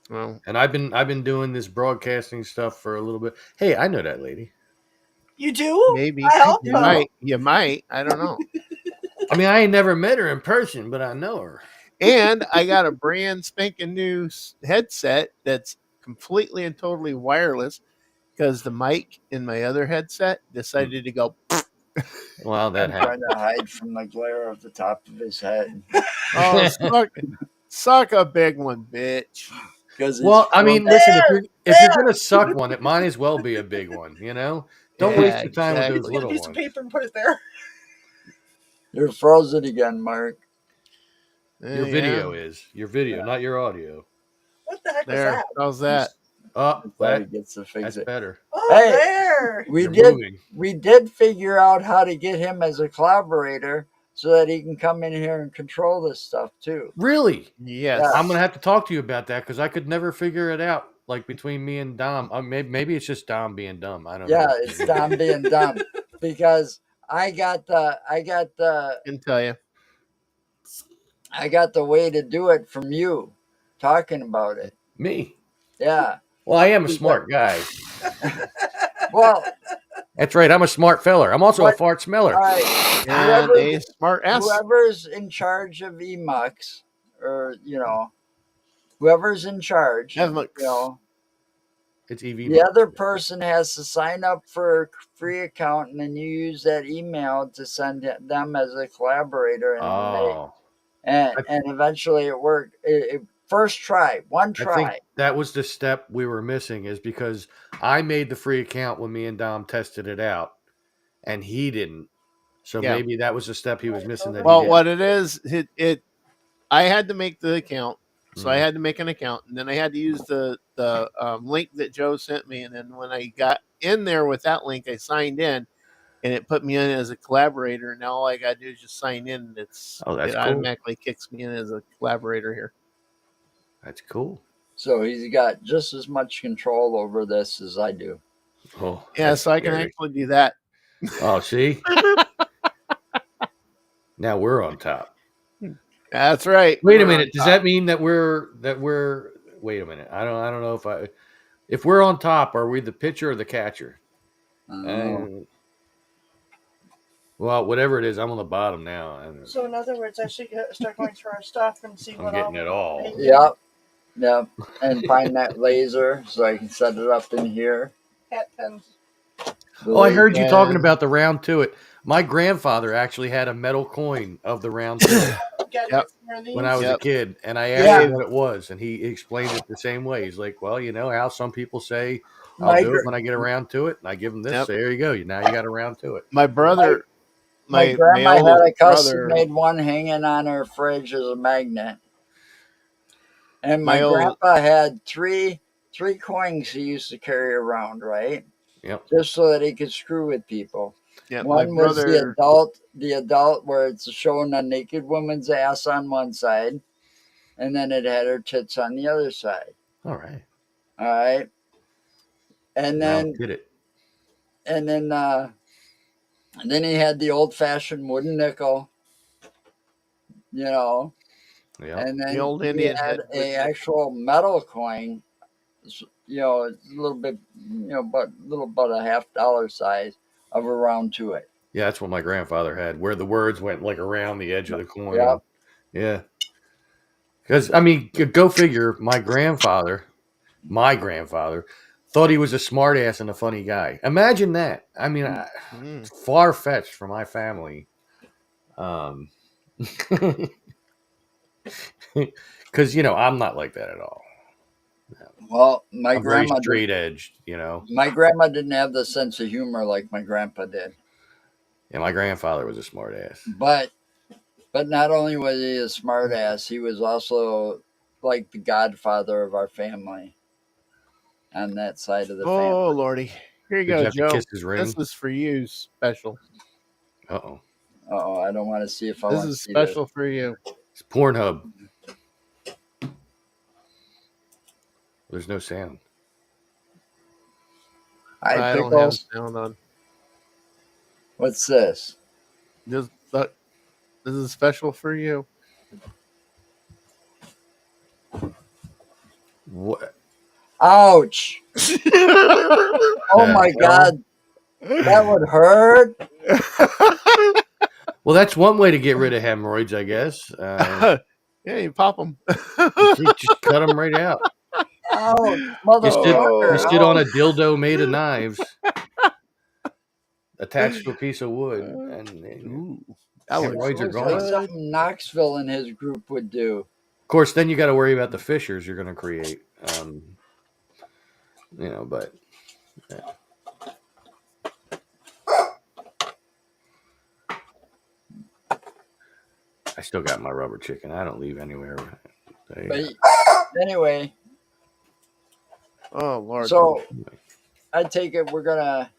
Well, and I've been doing this broadcasting stuff for a little bit. Hey, I know that lady. You do? Maybe. I hope you so. might. You might. I don't know. I mean, I ain't never met her in person, but I know her. And I got a brand spanking new headset that's completely and totally wireless because the mic in my other headset decided to go. Well, that happened. Trying to hide from the glare of the top of his head. Oh, suck a big one, bitch. Well, I mean, listen, if you're gonna suck one, it might as well be a big one. Don't waste your time with those little ones. Get a piece of paper and put it there. You're frozen again, Mark. Your video is your video, not your audio. What the heck there, was that? How's that? Oh, that gets to fix that's better. Oh, hey, there. We did figure out how to get him as a collaborator so that he can come in here and control this stuff too. Really? Yes. I'm gonna have to talk to you about that because I could never figure it out. Like between me and Dom, maybe it's just Dom being dumb. I don't know. Yeah, it's Dom being dumb because I got the. I can tell you. I got the way to do it from you, talking about it. Me? Yeah. Well, I am a smart guy. Well, that's right. I'm a smart feller. I'm also a fart smeller. All right. And a smart ass. Whoever's in charge of EMUX, or whoever's in charge, it's EV. The other person has to sign up for a free account, and then you use that email to send them as a collaborator. And and eventually it worked. First try, one try. I think that was the step we were missing, is because I made the free account when me and Dom tested it out, and he didn't. So Yeah. maybe that was the step he was missing that Well, he did. what it is, I had to make the account, so I Mm. had to make an account, and then I had to use the link that Joe sent me, and then when I got in there with that link, I signed in, and it put me in as a collaborator. And now all I got to do is just sign in, and That's it cool. automatically kicks me in as a collaborator here. That's cool. So he's got just as much control over this as I do. Oh, Yeah, that's so I can scary. actually do that. Oh, see? Now we're on top. That's right. Wait a We're on minute. Does top. that mean that we're wait a minute. I don't know if we're on top, are we the pitcher or the catcher? I don't know. Well, whatever it is, I'm on the bottom now. So in other words, I should start going through our stuff and see I'm what getting it all. making. Yep. Yep. And find that laser so I can set it up in here. Hat pens. Oh, I heard you talking And- about the round to it. My grandfather actually had a metal coin of the round to it Got Yep. one of these. when I was a Yep. kid, and I asked Yeah. him what it was, and he explained it the same way. He's like, "Well, you know how some people say I'll My do gr- it when I get around to it," and I give him this. Yep. So there you go. Now you got around to it. My brother, My my grandma had old a custom brother, made one hanging on her fridge as a magnet. And my My old- grandpa had three coins he used to carry around, right? Yep. Just so that he could screw with people. yeah, my One was brother, the adult where it's showing a naked woman's ass on one side, and then it had her tits on the other side. All right. All right. And Now then did it. and then he had the old fashioned wooden nickel, you know. Yeah. And then The old he Indian had head a wooden actual metal coin, you know, it's a little bit, but about a $50 size of a round to it. Yeah, that's what my grandfather had, where the words went like around the edge of the coin. Yep. Yeah. Because I mean, go figure. My grandfather thought he was a smart ass and a funny guy. Imagine that. I mean, far fetched for my family. Because I'm not like that at all. Well, my I'm very grandma straight edged. my grandma didn't have the sense of humor like my grandpa did. Yeah, my grandfather was a smart ass. But not only was he a smart ass, he was also like the godfather of our family on that side of the family. Oh Lordy, here you Did you go, have to Joe. kiss his ring? This is for you, special. Uh-oh. Uh-oh, I don't want to see if I This want to is see special for you. It's Pornhub. There's no sound. this. Hi, I don't have Pickles. sound on. What's this? This is special for you. What? Ouch! Oh Yeah, my well- God, that would hurt. Well, that's one way to get rid of hemorrhoids, I guess. Yeah, you pop them. Just cut them right out. Ouch, You motherfucker! sit on a dildo made of knives attached to a piece of wood, and Ooh, that hemorrhoids are looks Looks gone. like good. something Knoxville and his group would do. Of course, then you got to worry about the fissures you're going to create. But yeah. I still got my rubber chicken. I don't leave anywhere. There you But go. anyway, Oh Lord. so I take it we're gonna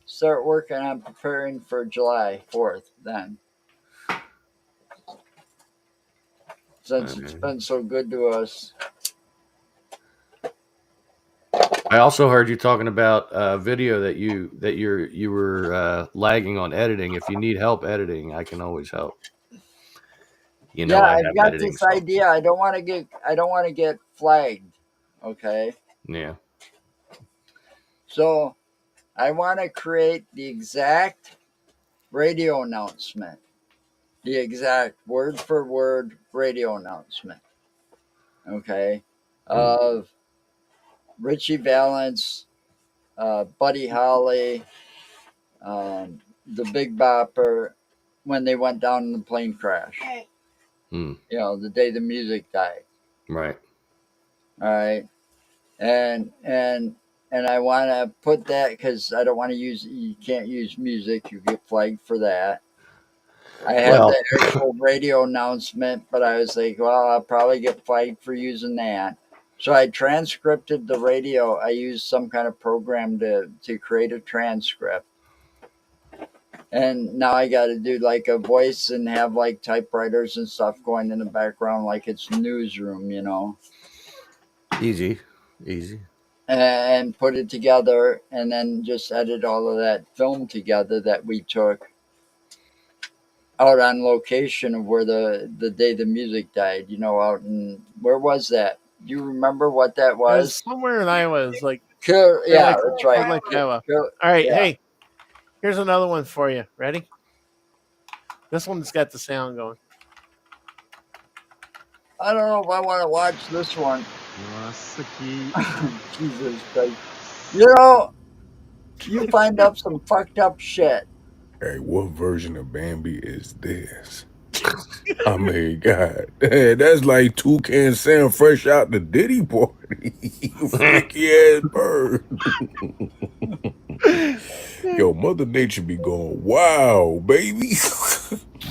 start working on preparing for July 4th then. Since it's been so good to us. I also heard you talking about a video that you were lagging on editing. If you need help editing, I can always help. Yeah, I I've have got editing this software. idea. I don't want to get flagged. Okay. Yeah. So I want to create the exact radio announcement. The exact word for word radio announcement. Okay. Of Richie Valens, Buddy Holly, the Big Bopper, when they went down in the plane crash. Hey, The day the music died. Right. All right. And I want to put that because I don't want to you can't use music. You get flagged for that. I had Well, the actual radio announcement, but I was like, well, I'll probably get flagged for using that. So I transcribed the radio. I used some kind of program to create a transcript. And now I got to do like a voice and have like typewriters and stuff going in the background, like it's newsroom, you know, easy. and put it together and then just edit all of that film together that we took out on location of where the day the music died, you know, out in, where was that? Do you remember what that It was was? somewhere in Iowa. It's like, Yeah, like- that's right. like Iowa. Kill- all right, Yeah. hey, here's another one for you. Ready? This one's got the sound going. I don't know if I want to watch this one. Jesus Christ. You know, you find up some fucked up shit. Hey, what version of Bambi is this? I mean, God, that's like Toucan Sam fresh out the Diddy party. Freaky ass bird. Yo, Mother Nature be going, wow, baby.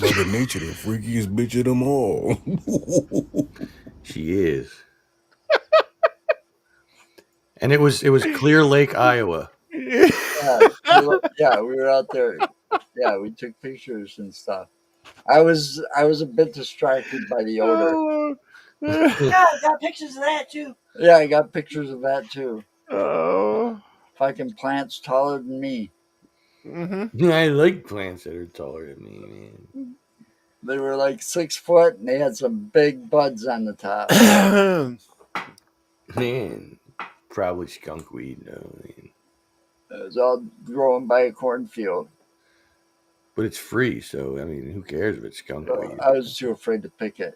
Mother Nature, the freakiest bitch of them all. She is. And it was Clear Lake, Iowa. Yeah, we were out there. Yeah, we took pictures and stuff. I was a bit distracted by the odor. Yeah, I got pictures of that too. Yeah, I got pictures of that too. Oh. Fucking plants taller than me. Mm-hmm. I like plants that are taller than me, man. They were like 6 foot and they had some big buds on the top. Man, probably skunk weed, no, man. It was all growing by a cornfield. But it's free, so I mean, who cares if it's skunk weed? I was too afraid to pick it.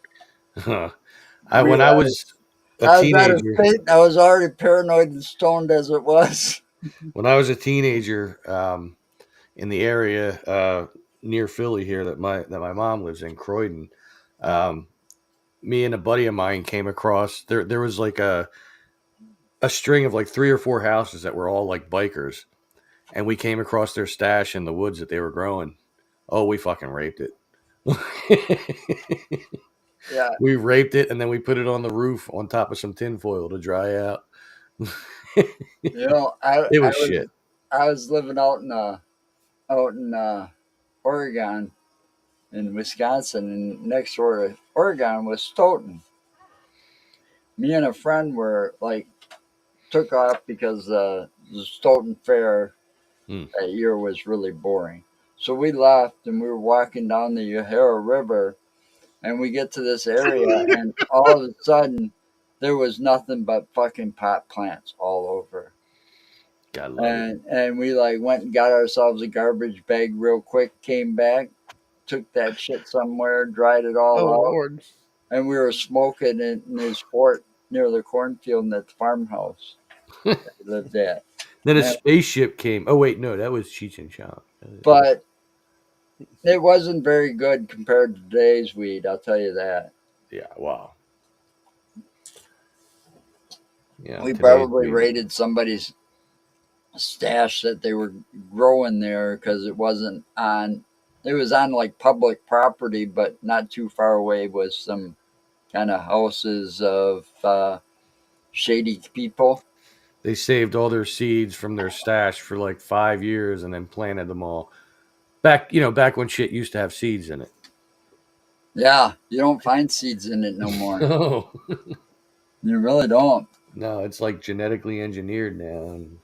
When I was a I was out of teenager, state and I was already paranoid and stoned as it was. when I was a teenager, in the area near Philly here that my mom lives in, Croydon, me and a buddy of mine came across there was like a string of like 3 or 4 houses that were all like bikers, and we came across their stash in the woods that they were growing. Oh, we fucking raped it. Yeah. We raped it and then we put it on the roof on top of some tinfoil to dry out. You know, It was shit. I was living out in Oregon, in Wisconsin, and next door to Oregon was Stoughton. Me and a friend were like took off because the Stoughton Fair that year was really boring. So we left and we were walking down the Yahara River, and we get to this area and all of a sudden there was nothing but fucking pot plants all over. God love it. And we like went and got ourselves a garbage bag real quick, came back, took that shit somewhere, dried it all Oh, out, Lord. and we were smoking in his fort near the cornfield at the farmhouse that we lived at. Then a Yeah. spaceship came. Oh wait, no, that was Cheech and Chong. But it wasn't very good compared to today's weed, I'll tell you that. Yeah, wow. Yeah, We today's probably weed. raided somebody's stash that they were growing there because it was on like public property, but not too far away was some kind of houses of shady people. They saved all their seeds from their stash for like 5 years and then planted them all. Back when shit used to have seeds in it. Yeah, you don't find seeds in it no more. No, You really don't. no, it's like genetically engineered now, and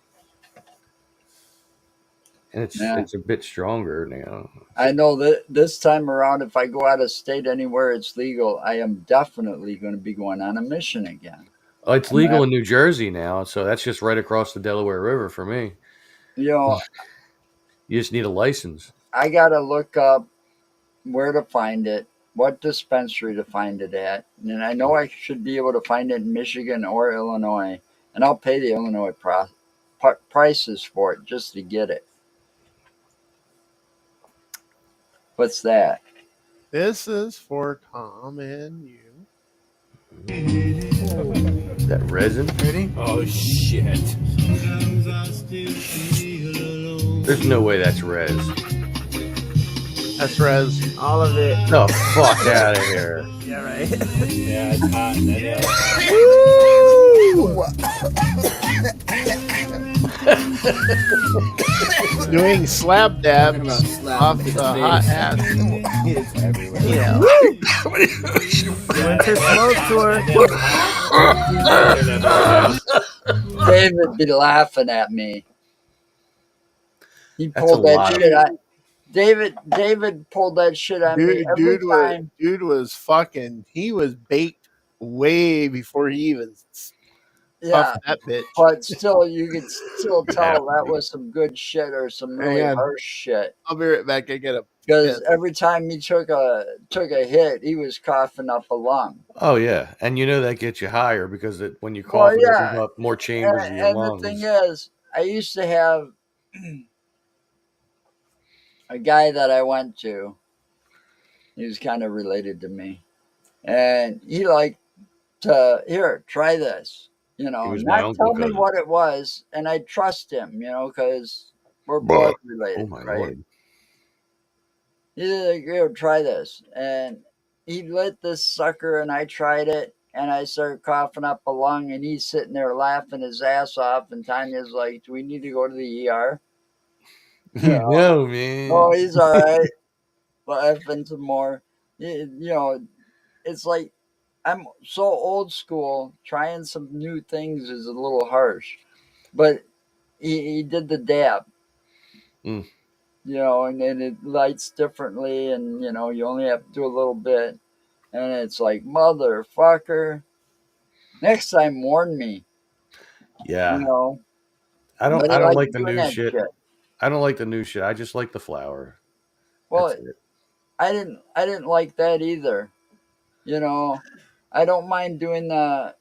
it's Yeah. it's a bit stronger now. I know that this time around, if I go out of state anywhere it's legal, I am definitely going to be going on a mission again. Oh, it's legal in New Jersey now, so that's just right across the Delaware River for me. You know, You just need a license. I got to look up where to find it, what dispensary to find it at. And I know I should be able to find it in Michigan or Illinois. And I'll pay the Illinois prices for it just to get it. What's that? This is for Tom and you. Is that resin? Ready? Oh shit. There's no way that's res. That's Rez. All of it. The fuck out of here. Yeah, right. Yeah, it's hot. Doing slap dabs off the hot ass. It's everywhere. Yeah. Winter smoke tour. David be laughing at me. He That's pulled a that lot of- shit. David pulled that shit on me every time. Dude was fucking. He was baked way before he even Yeah, puffed that bitch. but still, you could still tell that was some good shit or some really Hang on. harsh shit. I'll be right back. I get a. Because Yeah. every time he took a hit, he was coughing up a lung. Oh yeah, and you know that gets you higher because when you Well, cough, it yeah. opens up more chambers of your And the lungs. thing is, I used to have a guy that I went to. He was kind of related to me, and he liked to try this. He was my Not uncle tell me cousin. what it was, and I trust him. Because we're blood related, Oh my right? lord! He's like, try this. And he lit this sucker, and I tried it, and I started coughing up a lung, and he's sitting there laughing his ass off, and Tanya's like, do we need to go to the ER? No man. Oh, he's all right. Laughing some more. It's like, I'm so old school, trying some new things is a little harsh. But he did the dab. Mm. And it lights differently, and you only have to do a little bit, and it's like, motherfucker, next time warn me. Yeah, But I don't he liked like the doing new that shit. I don't like the new shit. I just like the flower. Well, That's it. I didn't like that either. I don't mind doing the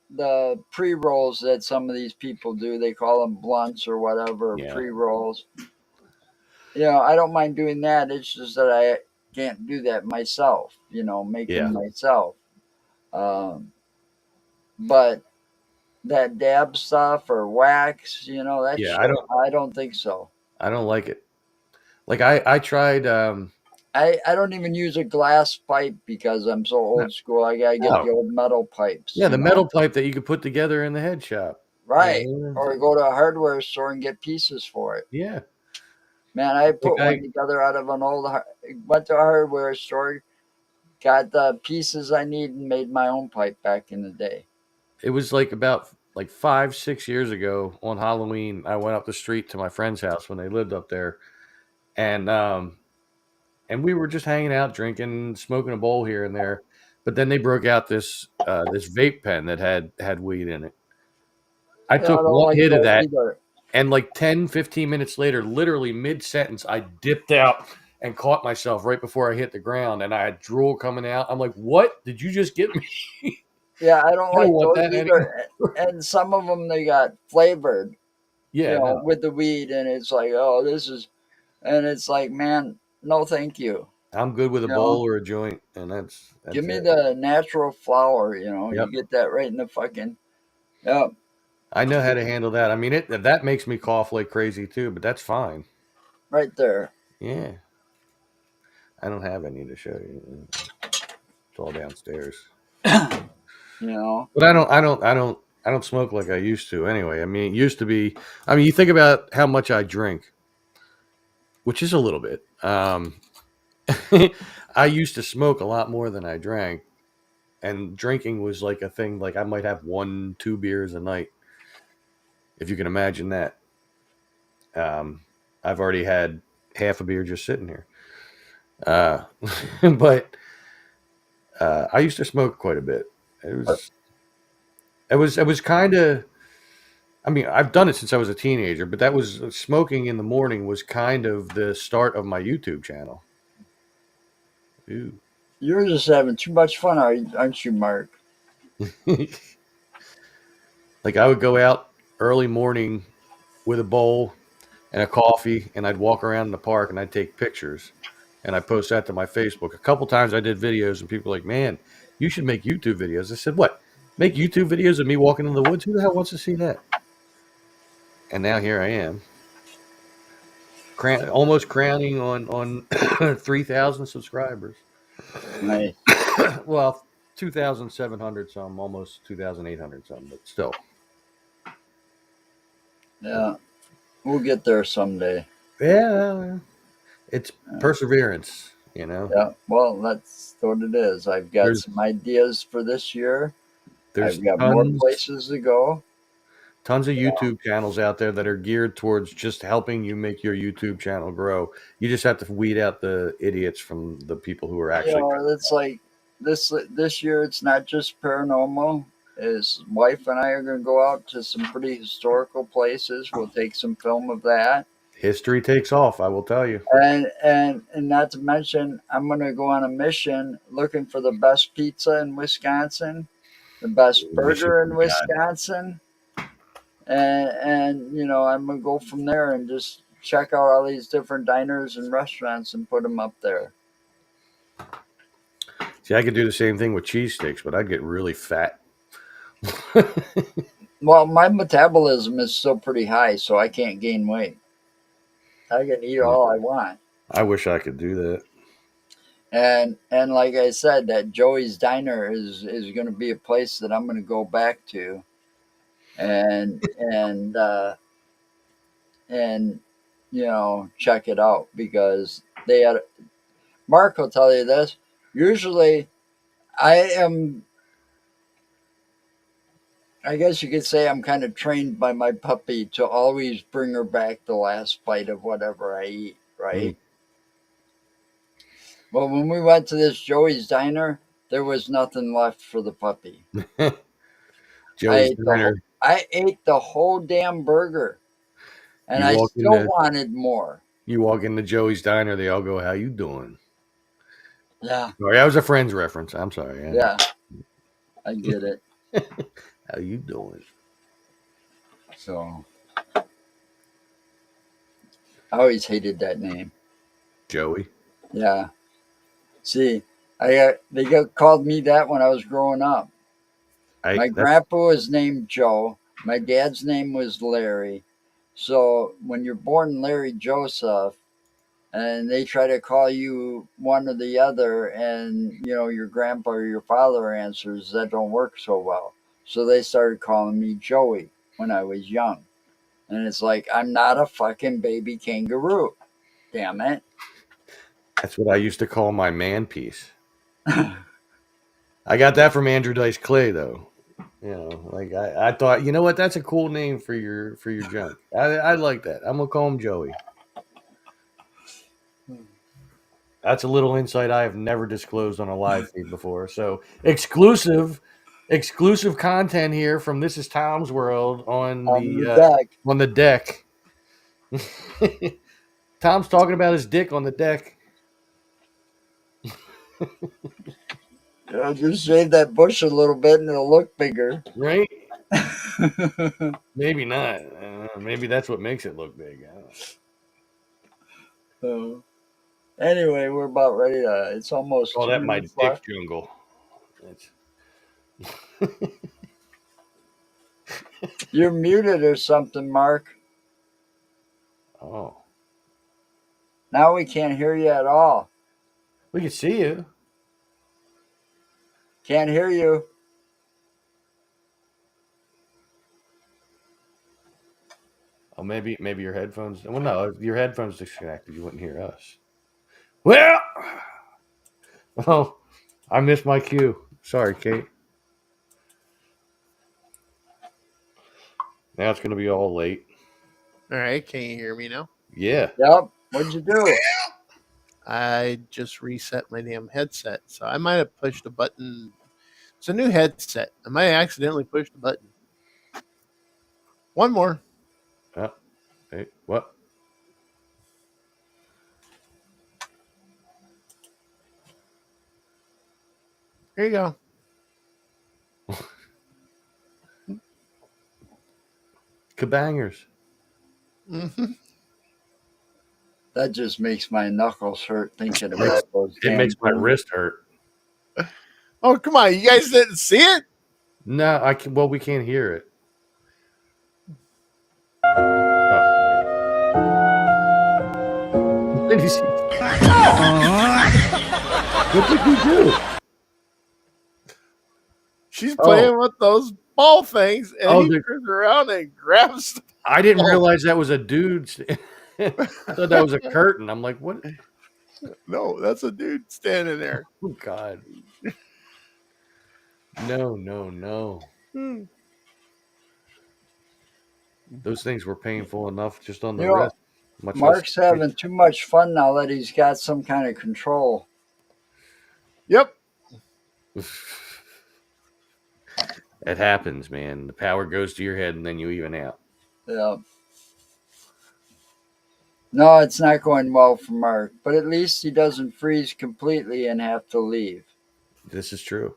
pre-rolls that some of these people do. They call them blunts or whatever, Yeah. pre-rolls. I don't mind doing that. It's just that I can't do that myself, making Yeah. myself. But that dab stuff or wax, that Yeah, shit, I don't think so. I don't like it. Like I tried. I don't even use a glass pipe because I'm so old school. I gotta get No. the old metal pipes. Yeah, the metal pipe that you could put together in the head shop. Right. Yeah. Or go to a hardware store and get pieces for it. Yeah. Man, I put I- one together out of an old, went to a hardware store, got the pieces I need, and made my own pipe back in the day. It was like about 5-6 years ago on Halloween. I went up the street to my friend's house when they lived up there, and we were just hanging out, drinking, smoking a bowl here and there. But then they broke out this vape pen that had weed in it. I Yeah, took don't one like hit of that, either. and 10-15 minutes later, literally mid-sentence, I dipped out and caught myself right before I hit the ground, and I had drool coming out. I'm like, what did you just get me? Yeah, I don't I like don't want those that either. And some of them, they got flavored, Yeah, no. with the weed, and it's like, oh, and it's like, man, no, thank you. I'm good with a You bowl or a joint, and that's Give me it. the natural flower, Yep. You get that right in the fucking, yep, I know how to handle that. I mean, that makes me cough like crazy too, but that's fine. right there. Yeah. I don't have any to show you. It's all downstairs. But I don't smoke like I used to anyway. I mean, it used to be, you think about how much I drink, which is a little bit. I used to smoke a lot more than I drank, and drinking was like a thing. Like I might have 1-2 beers a night, if you can imagine that. I've already had half a beer just sitting here. But I used to smoke quite a bit. It was kind of, I've done it since I was a teenager, but that was smoking in the morning was kind of the start of my YouTube channel. Ooh. You're just having too much fun, aren't you, Mark? Like I would go out early morning with a bowl and a coffee, and I'd walk around in the park and I'd take pictures, and I post that to my Facebook. A couple times I did videos, and people were like, "Man, you should make YouTube videos." I said, "What? Make YouTube videos of me walking in the woods? Who the hell wants to see that?" And now here I am, almost crowning on 3,000 subscribers. Nice. Well, 2,700 some, almost 2,800 some, but still. Yeah, we'll get there someday. Yeah, it's perseverance, you know. Yeah, well, that's what it is. I've got There's some ideas for this year. there's I've got more tons places to go. tons of YouTube channels out there that are geared towards just helping you make your YouTube channel grow. You just have to weed out the idiots from the people who are You actually. know, it's like this year. It's not just paranormal. His wife and I are going to go out to some pretty historical places. We'll take some film of that, History takes off, I will tell you. and not to mention, I'm going to go on a mission looking for the best pizza in Wisconsin, the best burger in Wisconsin, and you know, I'm going to go from there and just check out all these different diners and restaurants and put them up there. See, I could do the same thing with cheesesteaks, but I'd get really fat. Well, my metabolism is still pretty high, so I can't gain weight. I can eat all I want. I wish I could do that. And like I said, that Joey's Diner is going to be a place that I'm going to go back to, and you know, check it out, because they had. Mark will tell you this. Usually, I guess you could say I'm kind of trained by my puppy to always bring her back the last bite of whatever I eat, right? Well, when we went to this Joey's Diner, there was nothing left for the puppy. Joey's Diner. I ate the whole damn burger, and I still wanted more. You walk into Joey's Diner, they all go, "How you doing?" Yeah. Sorry, that was a Friends reference. I'm sorry. Yeah, I get it. How you doing? So, I always hated that name. Joey. Yeah. See, they called me that when I was growing up. My grandpa was named Joe. My dad's name was Larry. So when you're born Larry Joseph, and they try to call you one or the other, and you know your grandpa or your father answers, that don't work so well. So they started calling me Joey when I was young. And it's like, I'm not a fucking baby kangaroo. Damn it. That's what I used to call my man piece. I got that from Andrew Dice Clay, though. You know, like I thought, you know what? That's a cool name for your junk. I like that. I'm gonna call him Joey. That's a little insight I have never disclosed on a live feed before. So exclusive content here from This Is Tom's World on the deck. Tom's talking about his dick on the deck. Just shave that bush a little bit and it'll look bigger. Right? Maybe not. Maybe that's what makes it look big. So, anyway, we're about ready to. It's almost. Call that my dick jungle. You're muted or something, Mark. Oh. Now we can't hear you at all. We can see you. Can't hear you. Oh, maybe your headphones. Well, no, if your headphones disconnected, you wouldn't hear us. Well, oh, I missed my cue. Sorry, Kate. Now it's going to be all late. All right, can you hear me now? Yeah. Yep. What'd you do? I just reset my damn headset, so I might have pushed a button. It's a new headset. I might have accidentally pushed a button. One more. Oh, hey, what? Here you go. Kabangers. Mm-hmm. That just makes my knuckles hurt thinking about those. It makes my wrist hurt. Oh, come on. You guys didn't see it? No, well, we can't hear it. Did you see? What did you do? She's Oh. playing with those ball things, and Oh, he they're- turns around and grabs. I didn't Oh. realize that was a dude. I thought that was a curtain. I'm like, what? No, that's a dude standing there. Oh, God. No. Hmm. Those things were painful enough just on the You know, wrist. Much less- Mark's having too much fun now that he's got some kind of control. Yep. It happens, man. The power goes to your head and then you even out. Yeah. No, it's not going well for Mark, but at least he doesn't freeze completely and have to leave. This is true.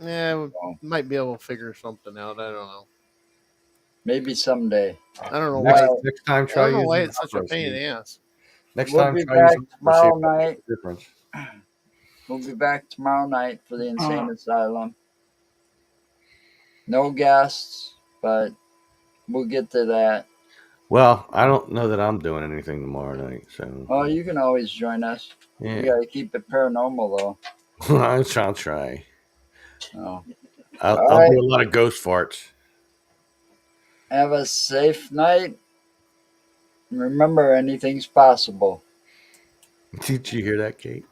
Yeah, we Oh. might be able to figure something out. I don't know. Maybe someday. I don't know Next, why. next time, I try don't know using why the it's such a Velcro, pain in Steve. the ass. Next We'll time, be try back using the Velcro, see tomorrow if that makes night. a difference. We'll be back tomorrow night for the Insane Asylum. No guests, but we'll get to that. Well, I don't know that I'm doing anything tomorrow night, so Oh, you can always join us. You yeah. gotta keep it paranormal though. I'll try. Oh. I'll All do a lot of ghost farts. Have a safe night. Remember, anything's possible. Did you hear that, Kate?